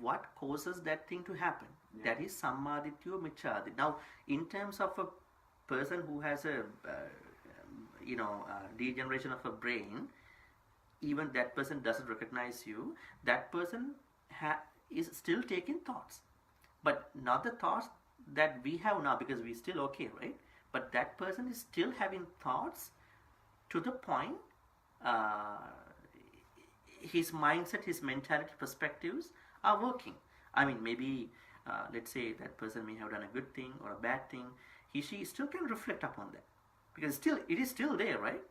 what causes that thing to happen. Yeah. That is sammadityo michadi. Now, in terms of a person who has a degeneration of a brain, even that person doesn't recognize you, that person is still taking thoughts. But not the thoughts that we have now, because we're still okay, right? But that person is still having thoughts to the point his mindset, his mentality, perspectives are working. I mean, maybe let's say that person may have done a good thing or a bad thing. She still can reflect upon that, because it is still there, right?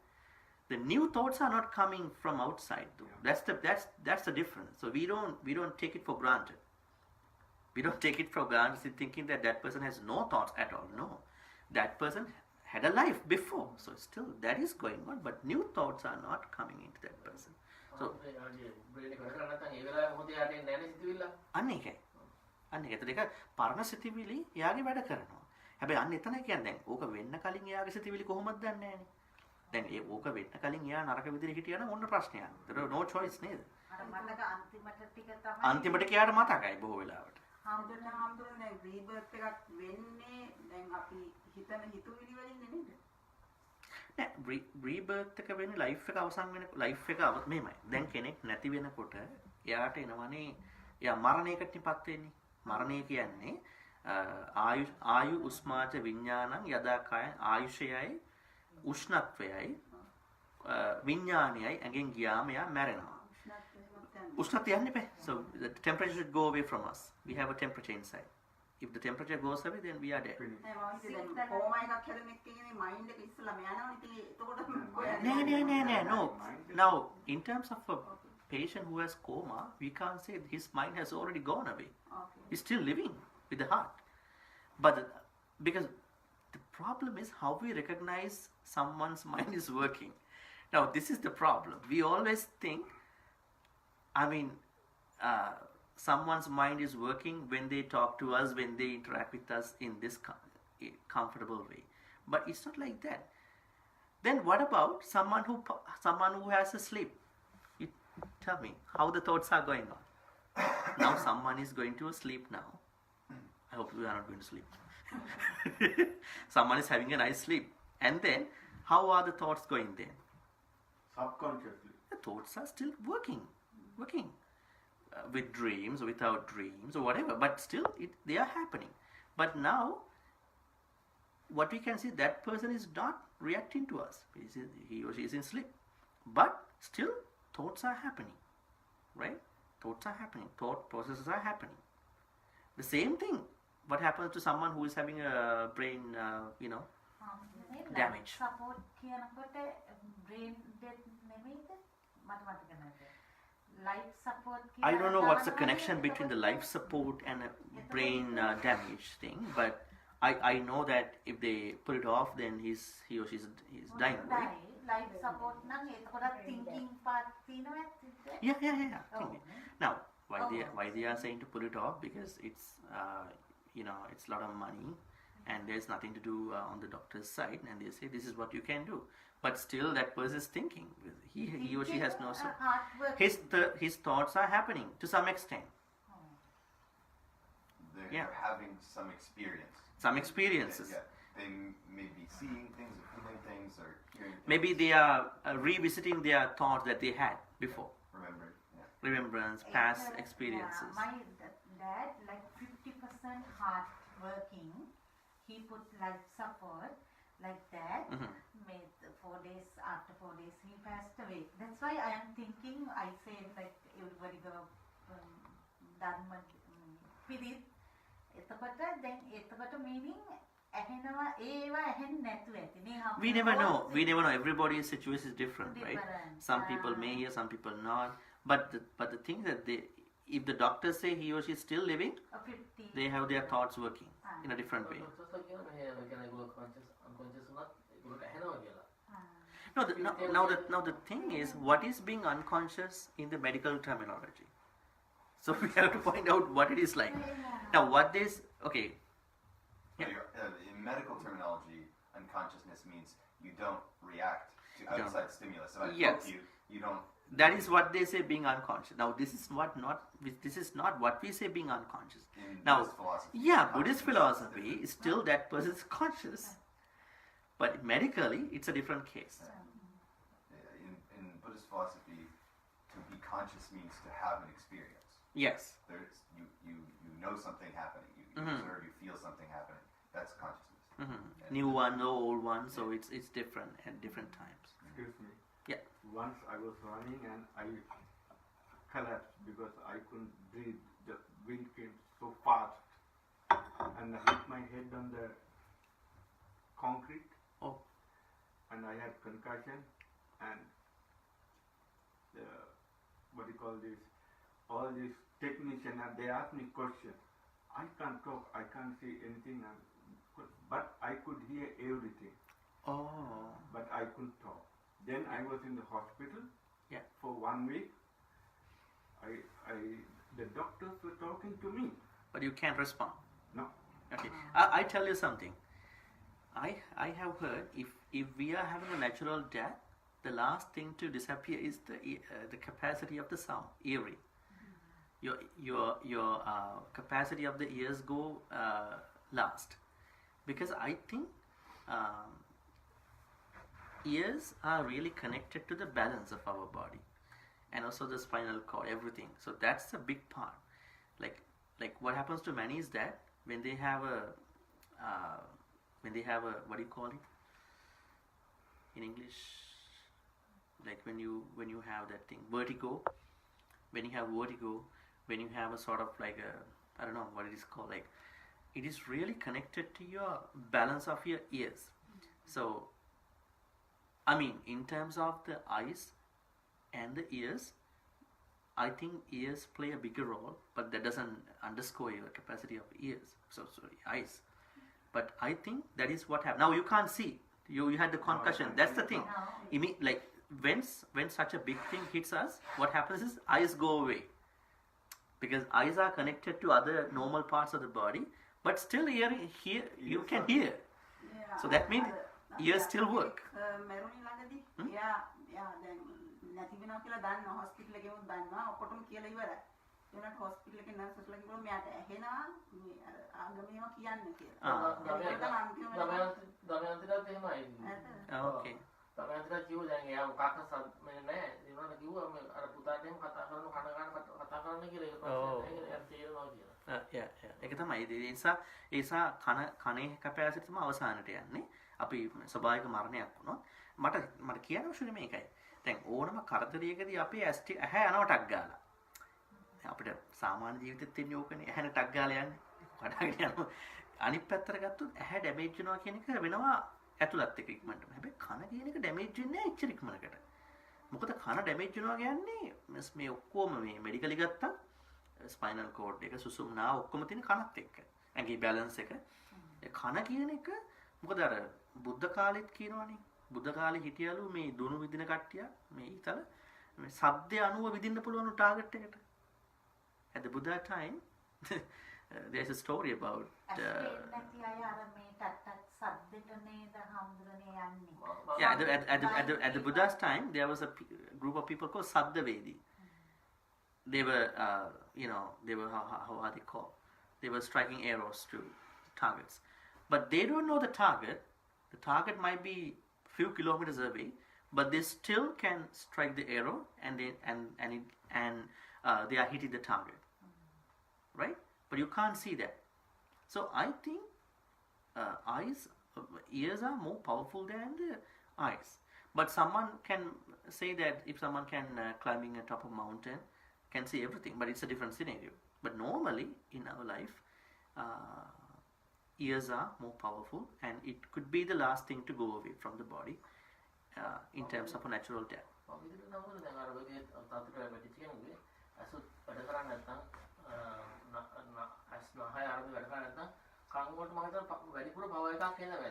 The new thoughts are not coming from outside, though. That's the difference. So we don't take it for granted. We don't take it for granted thinking that person has no thoughts at all. No, that person had a life before, so still that is going on, but new thoughts are not coming into that person. So අන්න ඒක දෙක පරණ සිතිවිලි එයාගේ වැඩ කරනවා. හැබැයි අන්න එතන කියන්නේ දැන් ඕක වෙන්න කලින් එයාගේ සිතිවිලි කොහොමද දන්නේ නැහනේ. දැන් ඕක වෙන්න කලින් එයා නරක විදිහට හිටියා නම් ඔන්න ප්‍රශ්නයක්. there no choice නේද? අර මතක අන්තිමට ටික තමයි අන්තිමට කියාට මතකයි බොහෝ වෙලාවට. හාමුදුරනේ රීබර්ත් එකක් වෙන්නේ දැන් අපි හිතන හිතුවිලි වලින් නේද? නෑ රීබර්ත් එක වෙන්නේ ලයිෆ් එක අවසන් වෙන ලයිෆ් එක මෙහෙමයි. දැන් කෙනෙක් නැති වෙනකොට එයාට එනවනේ එයා මරණයකටපත් වෙන්නේ. මරණය කියන්නේ ආයු උස්මාච විඥානං යදා කාය ආයුෂයයි උෂ්ණත්වයයි විඥානයයි ඇඟෙන් ගියාම එයා මැරෙනවා. උෂ්ණත්වය යන්නේ නැහැ. So the temperature should go away from us. We have a temperature inside. If the temperature goes away, then we are dead. No. Now, in terms of a patient who has coma, we can't say his mind has already gone away. Okay. He's still living with the heart. But because the problem is how we recognize someone's mind is working. Now, this is the problem. We always think, someone's mind is working when they talk to us, when they interact with us in this comfortable way. But it's not like that. Then what about someone who has a sleep? You tell me how the thoughts are going on. Now someone is going to sleep now. I hope you are not going to sleep. Someone is having a nice sleep. And then how are the thoughts going then? Subconsciously. The thoughts are still working. With dreams or without dreams or whatever, but still they are happening. But now what we can see, that person is not reacting to us. He or she is in sleep, but still thoughts are happening, right? Thoughts are happening, thought processes are happening. The same thing what happens to someone who is having a brain damage. support කියනකොට brain death නෙමෙයිද? මට මතක නැහැ. Life support. I don't know what's the connection between the life support and a brain damage thing, but I know that if they pull it off, then he or she is dying, right? Life support නම් එතකොට thinking part තියෙනවා. Yeah. Thinking. Now, why they are saying to pull it off? Because it's it's a lot of money, and there's nothing to do on the doctor's side, and they say this is what you can do. But still, that person is thinking. He or she has no soul. His thoughts are happening to some extent. They're having some experience. Some experiences. Yeah. They may be seeing things or feeling things or hearing things. Maybe they are revisiting their thoughts that they had before. Remembrance, past experiences. My dad, like 50% heart working, he put life support like that. Made 4 days, after 4 days he passed away. That's why I am thinking, I say like everybody go Dhamma පිරිත් එතකොට දැන් එතකොට meaning ඇහෙනවා ඒවා ඇහෙන්නේ නැතුව ඇති නේ. We never know everybody's situation is different, right? Some people may hear, some people not, but the thing that if the doctors say he or she is still living, they have their thoughts working in a different way. Now the thing is, what is being unconscious in the medical terminology? So we have to find out what it is like. Now what is okay? In medical terminology, unconsciousness means you don't react to outside stimulus. If I poke you don't. That is what they say being unconscious. Now this is not what we say being unconscious. Now, Buddhist philosophy. Yeah, Buddhist philosophy is still that person is conscious. But medically, it's a different case. In Buddhist philosophy, conscious means to have an experience. Yes. There's you know something happening. You observe, you feel something happening. That's consciousness. And New one or old one, so it's different at different times. Excuse me. Yeah. Once I was running and I collapsed because I couldn't breathe. The wind came so fast, and I hit my head on the concrete. Oh. And I had concussion, and what do you call this? All these technicians, and they asked me questions. I can't talk, I can't see anything, but I could hear everything. Oh. But I couldn't talk. Then I was in the hospital. Yeah. For 1 week. The doctors were talking to me. But you can't respond. No. Okay. I tell you something. I have heard if we are having a natural death, the last thing to disappear is the capacity of the sound, hearing. Your capacity of the ears go last, because I think ears are really connected to the balance of our body, and also the spinal cord, everything. So that's a big part. Like what happens to many is that when they have a what do you call it in English? Like when you have that thing, vertigo. When you have vertigo, when you have a sort of like a, I don't know what it is called, like it is really connected to your balance of your ears. So I mean, in terms of the eyes and the ears, I think ears play a bigger role, but that doesn't underscore your capacity of ears. So sorry, eyes. But I think that is what happened. Now you can't see. You had the concussion. That's the thing. Like when such a big thing hits us, what happens is eyes go away, because eyes are connected to other normal parts of the body, but still here you can hear. So that means ears still work. මරුණි ළඟදී එයා දැන් නැති වෙනවා කියලා දන්නවා hospital එකේම දන්නවා ඔක්කොටම කියලා ඉවරයි. ඒ වුණාට හොස්පිටල් එකේ නර්ස්ලා කිව්වා මෙයාට ඇහෙනවා මේ අර ආගමේම කියන්න කියලා. දමයන්තිටත් එහෙමයි. Okay. දමයන්තිට කිව්වා දැන් එයා මොකක්ද මේ නැහැ. ඒ වුණාට කිව්වා මේ අර පුතාට එහෙම කතා කරන කන ගන්න කතා කරන්න කියලා ඒක පස්සේ එයා තේරෙනවා කියලා. ඒක තමයි. ඒ නිසා කනේ කැපැසිටි තමයි අවසානට යන්නේ. අපි ස්වභාවික මරණයක් වුණොත් මට කියන්න අවශ්‍ය මේකයි. දැන් ඕනම කරදරයකදී අපි ඇහැ යනවා ටක් ගාලා. අපිට සාමාන්‍ය ජීවිතෙත් තියෙන ඕකනේ, ඇහැන ටක් ගාලා යන්නේ. කඩාගෙන යනවා. අනිත් පැත්තට ගත්තොත් ඇහැ ඩැමේජ් වෙනවා කියන එක වෙනවා ඇතුළත් එක ඉක්මනටම. හැබැයි කන කියන එක ඩැමේජ් වෙන්නේ නැහැ එච්චර ඉක්මනකට. මොකද කන ඩැමේජ් වෙනවා කියන්නේ මේ ඔක්කොම මේ මෙඩිකලි ගත්තා ස්පයිනල් කෝඩ් එක, සුසුම්නා ඔක්කොම තියෙන කනත් එක්ක. ඇඟේ බැලන්ස් එක. කන කියන එක මොකද අර බුද්ධ කාලෙත් කියනවනේ. බුද්ධ කාලේ හිටියලු මේ දුනු විදින කට්ටිය මේ ඊතල මේ සද්ද අනුව විදින්න පුළුවන් ටාගට් එකට. At the Buddha time there's a story about at the Buddha's time there was a group of people called Saddhavedi. They were they were how are they called? They were striking arrows to targets, but they don't know the target. The target might be few kilometers away, but they still can strike the arrow and they are hitting the target, right? But you can't see that. So I think ears are more powerful than the eyes. But someone can say that if someone can climbing a top of a mountain can see everything, but it's a different scenario. But normally in our life, ears are more powerful, and it could be the last thing to go away from the body in terms of a natural death.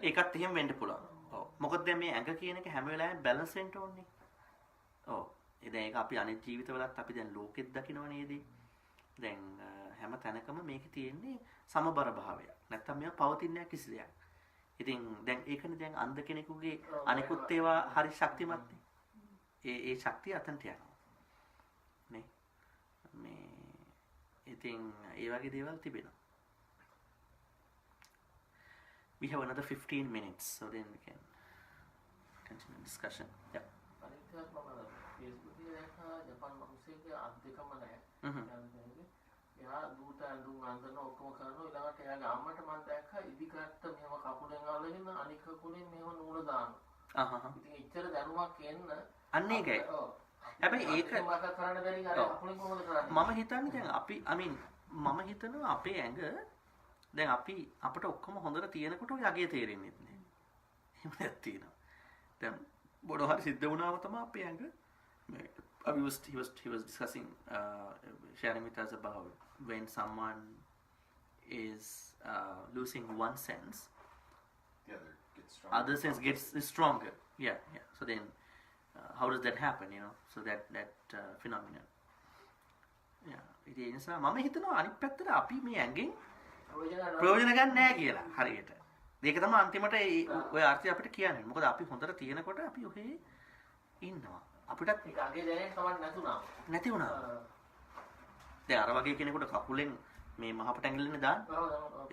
ඒකත් එහෙම වෙන්න පුළුවන්. ඔව්. මොකද දැන් මේ ඇඟ කියන එක හැම වෙලාවෙම බැලන්ස් වෙන්න ඕනේ. ඔව්. දැන් ඒක අපි අනිත් ජීවිතවලත් අපි දැන් ලෝකෙත් දකිනවා නේද? දැන් හැම තැනකම මේකේ තියෙන්නේ සමබර භාවය. නැත්තම් මේවා පවතින්නේ නැහැ කිසි දෙයක්. ඉතින් දැන් ඒකනේ දැන් අන්ධ කෙනෙකුගේ අනිකුත් ඒවා හරි ශක්තිමත් නේ. ඒ ශක්තිය අතන්ට යනවා. නේ. මේ ඉතින් ඒ වගේ දේවල් තිබෙනවා. We have another 15 minutes, so then we can continue discussion. Yeah. දැක්කා ජපාන් මිනිස්සුගේ අත් දෙකම නැහැ. එයා දූත ඇඳුම් අඳින ඔක්කොම කරනවා. ඊළඟට එයාගේ අම්මට මම දැක්කා ඉදිකට්ට මෙහෙම කකුලෙන් අල්ලගෙන අනික කකුලෙන් මෙහෙම නූල දානවා. ඉතින් එච්චර දැනුමක් එන්න අන්න ඒකයි. හැබැයි ඒක මම කරන්න බැරි අර කකුලෙන් කොහොමද කරන්නේ? මම හිතන්නේ දැන් අපි මම හිතනවා අපේ ඇඟ දැන් අපිට ඔක්කොම හොඳට තියෙනකොට ඔය යගේ තේරෙන්නේ නැහැ. එහෙම නැත් තියෙනවා. දැන් මොන හරි සිද්ධ වුණාම තමයි අපේ ඇඟ he was discussing sharing with us about when someone is losing one sense, the other other sense gets stronger. gets stronger. Yeah. So then how does that happen, so that phenomenon. Yeah, ඒ නිසා මම හිතනවා අනිත් පැත්තට අපි මේ ඇඟෙන් ප්‍රයෝජන ගන්න නැහැ කියලා හරියට. ඒක තමයි අන්තිමට ඔය අර්ථය අපිට කියන්නේ. මොකද අපි හොඳට තියෙනකොට අපි ඔහේ ඉන්නවා. අපිටත් ඒක අගේ දැනෙන්න කමක් නැති වුණා. දැන් අර වගේ කෙනෙකුට කකුලෙන් මේ මහපට ඇඟිල්ලනේ දාන්නේ.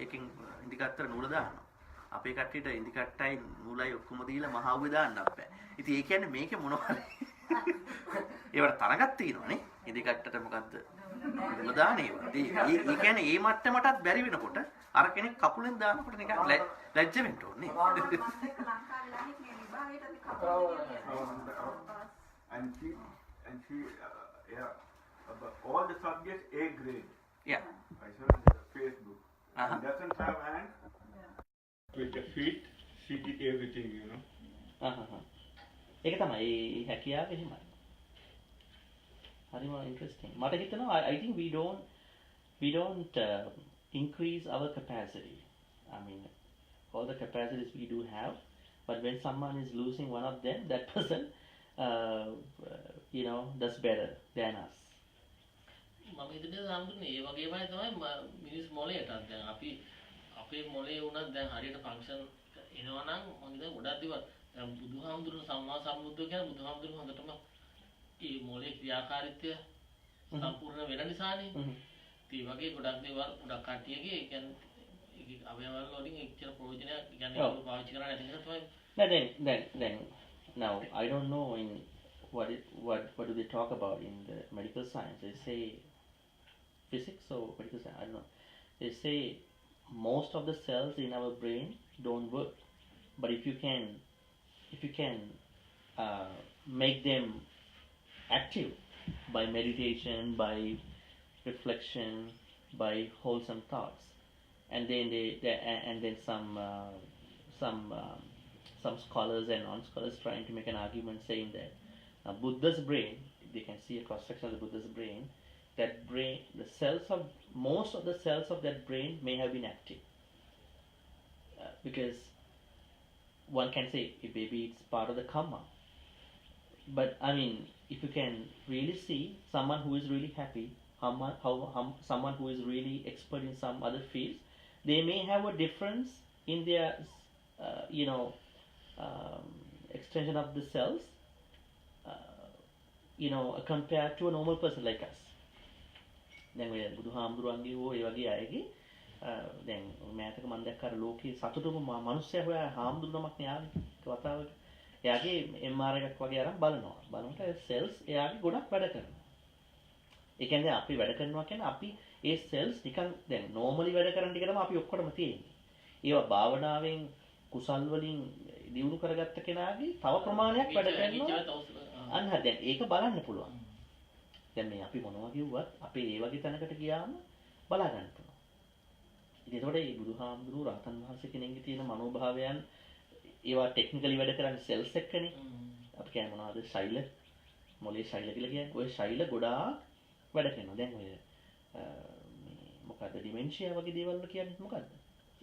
ඒකෙන් ඉන්දිකට්ටර නූල දානවා. අපේ කට්ටියට ඉන්දිකට්ටයි නූලයි ඔක්කොම දීලා මහ අවුවේ දාන්න බෑ. ඉතින් ඒ කියන්නේ මේකේ මොනවද? ඒවට තරගක් තියෙනවානේ. ඉන්දිකට්ටට මොකද්ද? නූල දාන ඒවා. ඒ කියන්නේ මේ මට්ටමටත් බැරි වෙනකොට අර කෙනෙක් කකුලෙන් දානකොට නිකන් ලැජ්ජ වෙන්න ඕනේ. And she all the subjects A grade. Yeah. I saw on Facebook. And doesn't have hand. With the feet, she did everything, ඒක තමයි ඒ හැකියාව එහෙමයි. හරිම interesting. මට හිතෙනවා I think we don't increase our capacity. I mean, all the capacities we do have, but when someone is losing one of them, that person does better than us. මම හිතන්නේ සම්පූර්ණ ඒ වගේමයි තමයි මිනිස් මොළයටත් දැන් අපේ මොළේ වුණත් දැන් හරියට ෆන්ක්ෂන් එනවා නම් මම හිතන්නේ ගොඩක් දේවල් දැන් බුදුහාමුදුරුවෝ සම්මා සම්බුද්ධ කියන බුදුහාමුදුරුවෝ හොඳටම මේ මොළේ ක්‍රියාකාරීත්වය සම්පූර්ණ වෙන නිසානේ. ඒ වගේ ගොඩක් දේවල් ගොඩක් කට්ටියගේ ඒ කියන්නේ අවයවවල වලින් එච්චර ප්‍රයෝජනයක් කියන්නේ ඒක පාවිච්චි කරන්නේ නැති නිසා තමයි. Then now I don't know in what do they talk about in the medical science. They say physics or medical science, I don't know. They say most of the cells in our brain don't work, but if you can make them active by meditation, by reflection, by wholesome thoughts, and then some scholars and non-scholars trying to make an argument saying that Buddha's brain, they can see a cross-section of the Buddha's brain, most of the cells of that brain may have been active. Because one can say maybe it's part of the karma. But I mean, if you can really see someone who is really happy, someone who is really expert in some other fields, they may have a difference in their, extension of the cells, compared to a normal person like us. දැන් ඔය බුදුහාමුදුරුවන්ගේ හෝ ඒ වගේ අයගේ දැන් මෑතක මම දැක්ක අර ලෝකේ සතුටුම මිනිස්සයා හොයා හාමුදුරුවමක් න්යාවේ කතාවක. එයාගේ MR එකක් වගේ අරන් බලනකොට සෙල්ස් එයාගේ ගොඩක් වැඩ කරනවා. ඒ කියන්නේ අපි වැඩ කරනවා කියන්නේ අපි ඒ සෙල්ස් නිකන් දැන් නෝමලි වැඩ කරන ටික තමයි අපි ඔක්කොටම තියෙන්නේ. ඒවා භාවනාවෙන් කුසල් වලින් දියුණු කරගත්ත කෙනාගේ තව ප්‍රමාණයක් වැඩ කරනවා. අන්න දැන් ඒක බලන්න පුළුවන්. දැන් මේ අපි මොනවා කිව්වත් අපේ ඒ වගේ තැනකට ගියාම බලා ගන්න පුළුවන්. ඉතින් ඒතකොට මේ බුදුහාමුදුරුවෝ රහතන් වහන්සේ කෙනෙක්ගේ තියෙන මනෝභාවයන් ඒවා ටෙක්නිකලි වැඩ කරන්නේ සෙල්ස් එක්කනේ. අපි කියන්නේ මොනවද ශෛල මොලේ ශෛල කියලා කියන්නේ. ඔය ශෛල ගොඩාක් වැඩ කරනවා. දැන් ඔය මොකද්ද ඩිමෙන්ෂියා වගේ දේවල් වල කියන්නේ මොකද්ද?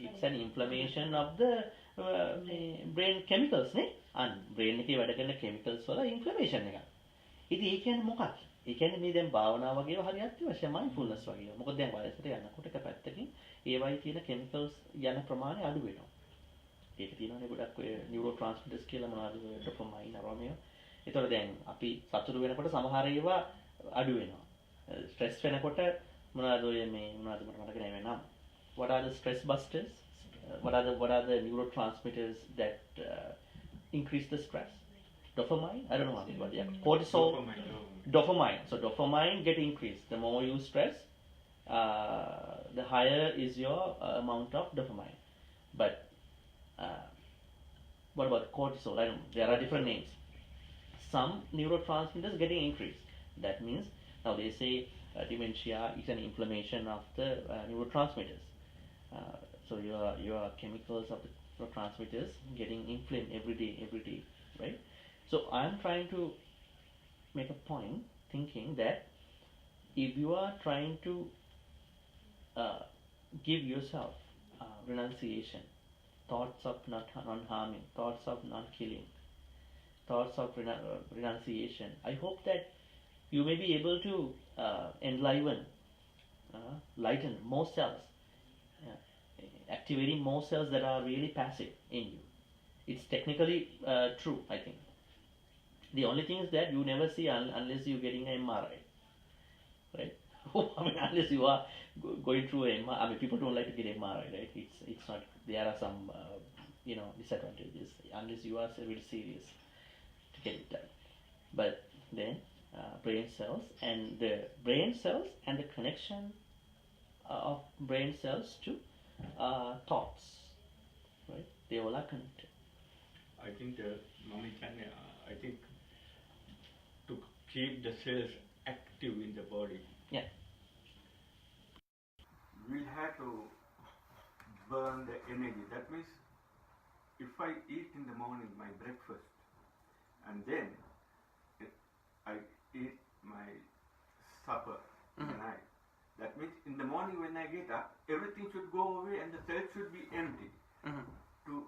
It's an inflammation of the brain chemicals නේ. brain එකේ වැඩ කරන chemicals වල inflammation එකක්. ඉතින් ඒ කියන්නේ මොකක්ද? ඒ කියන්නේ මේ දැන් භාවනාව වගේව හරි අත්‍යවශ්‍ය mindfulness වගේව. මොකද දැන් වයසට යනකොට එක පැත්තකින් ඒවයි තියෙන chemicals යන ප්‍රමාණය අඩු වෙනවා. ඒක තියෙනවානේ ගොඩක් ඔය neurotransmitters කියලා මොනවද ඔය dopamine අරමේ. ඒතකොට දැන් අපි සතුටු වෙනකොට සමහර ඒවා අඩු වෙනවා. stress වෙනකොට මොනවද ඔය මේ මොනවද මට මතක නැහැ නම. What are the stress busters? What are the neurotransmitters that increase the stress? dopamine. I don't know what. Yeah, cortisol. Dopamine. So dopamine get increased. The more you stress, the higher is your amount of dopamine. But what about cortisol? I don't know. There are different names. Some neurotransmitters getting increased. That means now they say dementia is an inflammation of the neurotransmitters. So your chemicals of the neurotransmitters getting inflamed every day, right? So I'm trying to make a point, thinking that if you are trying to give yourself renunciation, thoughts of non-harming, thoughts of non-killing, thoughts of renunciation, I hope that you may be able to enliven, lighten more cells, activating more cells that are really passive in you. It's technically true, I think. The only thing is that you never see unless you're getting an MRI, right? I mean, unless you are going through an MRI. I mean, people don't like to get MRI, right? It's not. There are some disadvantages unless you are really serious to get it done. But then brain cells and the connection of brain cells to thoughts, right? They all are connected. I think I think to keep the cells active in the body, Yeah. we'll have to burn the energy. That means if I eat in the morning my breakfast and then I eat my supper in the night, that means in the morning when I get up, everything should go away and the cells should be empty to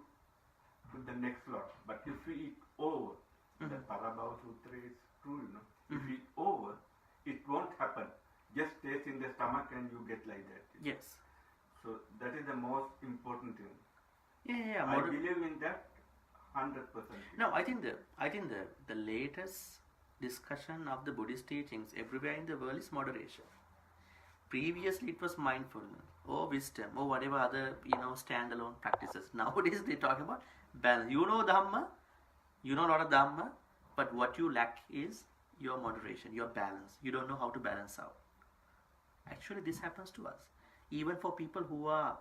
the next lot. But if we eat over, the Parabhava Sutra is true, If we eat over, it won't happen. Just stays in the stomach and you get like that. Yes. So that is the most important thing. Yeah. I believe in that 100%. No, I think the latest discussion of the Buddhist teachings everywhere in the world is moderation. Previously it was mindfulness or wisdom or whatever other standalone practices. Nowadays they talk about balance. Dhamma, a lot of Dhamma, but what you lack is your moderation, your balance. You don't know how to balance out. Actually, this happens to us. Even for people who are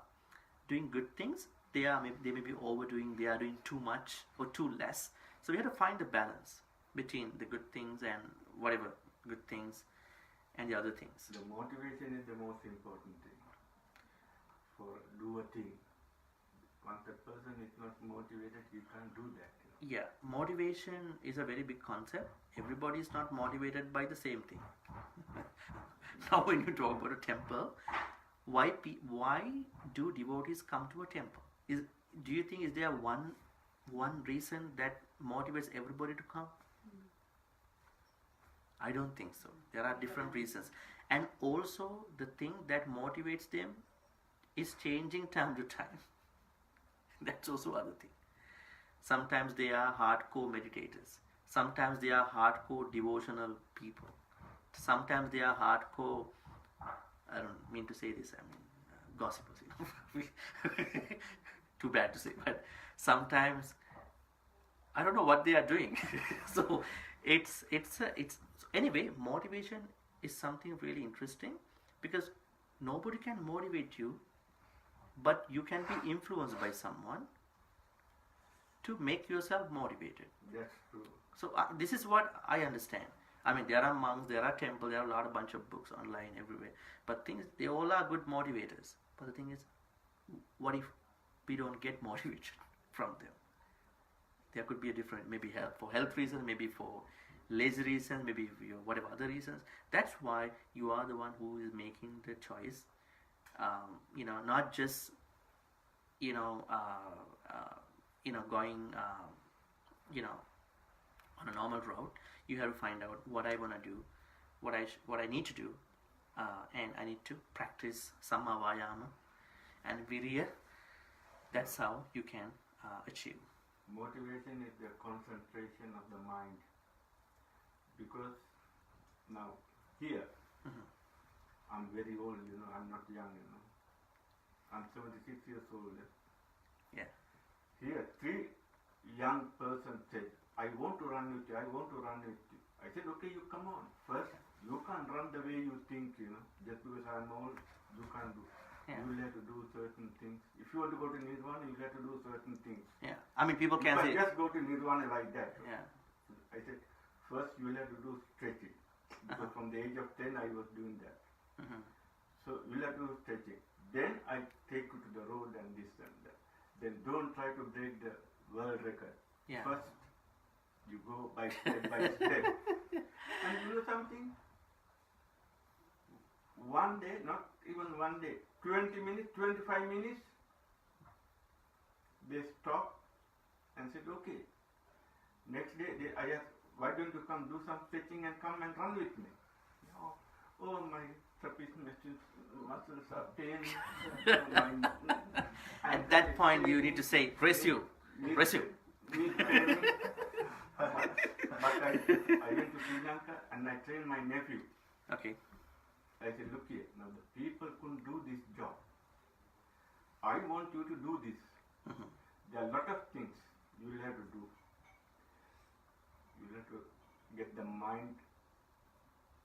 doing good things, they may be overdoing. They are doing too much or too less. So we have to find the balance between the good things and whatever good things and the other things. The motivation is the most important thing for do a thing. Once a person is not motivated, you can't do that. Yeah, motivation is a very big concept. Everybody is not motivated by the same thing. Now when you talk about a temple, why do devotees come to a temple? Do you think is there one reason that motivates everybody to come? I don't think so. There are different reasons. And also the thing that motivates them is changing time to time. That's also other thing. Sometimes they are hardcore meditators. Sometimes they are hardcore devotional people. Sometimes they are hardcore, I don't mean to say this, I mean gossipers. Too bad to say, but sometimes I don't know what they are doing. So it's anyway, motivation is something really interesting because nobody can motivate you, but you can be influenced by someone to make yourself motivated. That's true. So this is what I understand. I mean, there are monks, there are temples, there are a bunch of books online everywhere. But they all are good motivators. But the thing is, what if we don't get motivation from them? There could be a different, maybe for health reasons, maybe for lazy reasons, maybe whatever other reasons. That's why you are the one who is making the choice. Not just going on a normal route. You have to find out what I want to do, what I need to do, and I need to practice Samma Vayama and Virya. That's how you can achieve. Motivation is the concentration of the mind. Because now here, I'm very old, I'm not young, I'm 76 years old. Yeah. Here, 3 young persons said, I want to run with you, I want to run with you. I said, okay, you come on. First, you can't run the way you think, just because I'm old, you can't do. Yeah. You will have to do certain things. If you want to go to Nirvana, you have to do certain things. Yeah. I mean, people can say... You can't just go to Nirvana like that. Yeah. I said, first you will have to do stretching. Because from the age of 10, I was doing that. So you will have to do stretching. Then I take you to the road and this and that. Then don't try to break the world record. Yeah. First, you go by step by step. And you know something? One day, not even one day, 20 minutes, 25 minutes, they stopped and said, okay. Next day, I asked, why don't you come do some stretching and come and run with me? Oh, my trapezius muscles are pain. At that point, you need to say, resume. Resume. But I went to Sri Lanka and I trained my nephew. Okay. I said, look here, now the people couldn't do this job. I want you to do this. There are a lot of things you will have to do. You will have to get the mind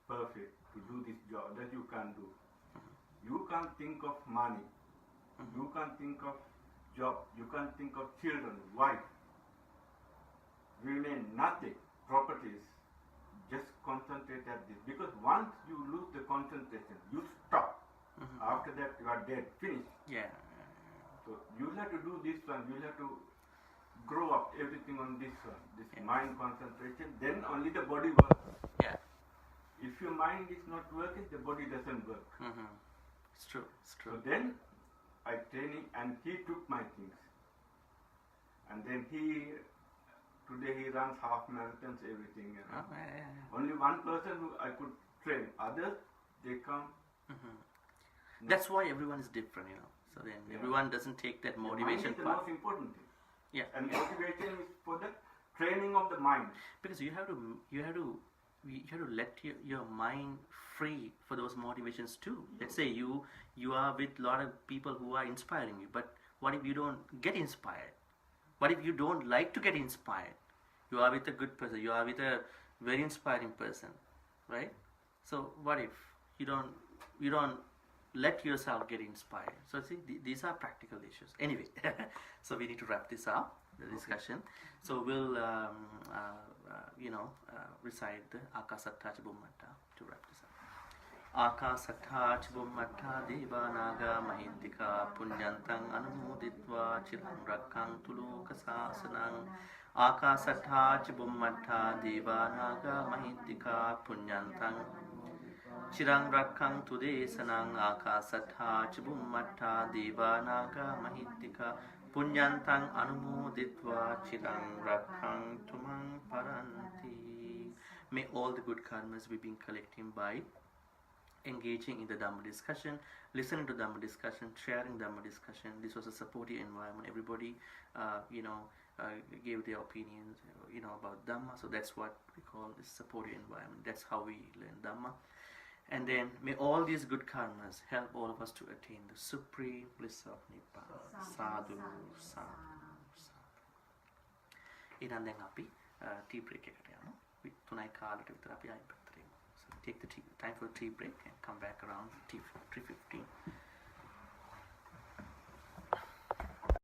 perfect to do this job that you can't do. You can't think of money. You can't think of job. You can't think of children, wife. Remain nothing, properties. Just concentrate at this. Because once you lose the concentration, you stop. After that, you are dead, finished. Yeah. So you will have to do this one. You will have to grow up everything on this one. This mind concentration. Then only the body works. Yeah. If your mind is not working, the body doesn't work. It's true. It's true. So then I trained him and he took my things. And then today he runs half marathons, everything. Only one person who I could train. Others, they come. That's why everyone is different, So then everyone doesn't take that motivation the part. most important thing. Yeah. And motivation is for the training of the mind. Because you have to let your mind free for those motivations too. Let's say you are with a lot of people who are inspiring you, but what if you don't get inspired? What if you don't like to get inspired? You are with a good person, you are with a very inspiring person, right? So what if you don't let yourself get inspired? So see, these are practical issues. Anyway, so we need to wrap this up, the discussion. So we'll recite the Akasattha Bummata to wrap this up. Akasattha Bummata Devanaga Mahintika Punyantang Anumuditva Chirang Rakkantu Lokasasanang. Akasattha Bummata Devanaga Mahintika Punyantang Chirang Rakkantu Desanang. Akasattha Bummata Devanaga Mahintika Punyantang Anumoditva Chirang Rakkantu Mang Paranti. May all the good karmas we've been collecting by engaging in the Dhamma discussion, listening to Dhamma discussion, sharing Dhamma discussion. This was a supportive environment. Everybody, gave their opinions, about Dhamma. So that's what we call this supportive environment. That's how we learn Dhamma. And then may all these good karmas help all of us to attain the supreme bliss of Nibbana. Sadhu, sadhu, sadhu. Inan දැන් අපි tea break එකට යනවා. 3යි කාලට විතර අපි ආයෙත් පැත්තට එමු. So take the tea, time for a tea break and come back around 3:15.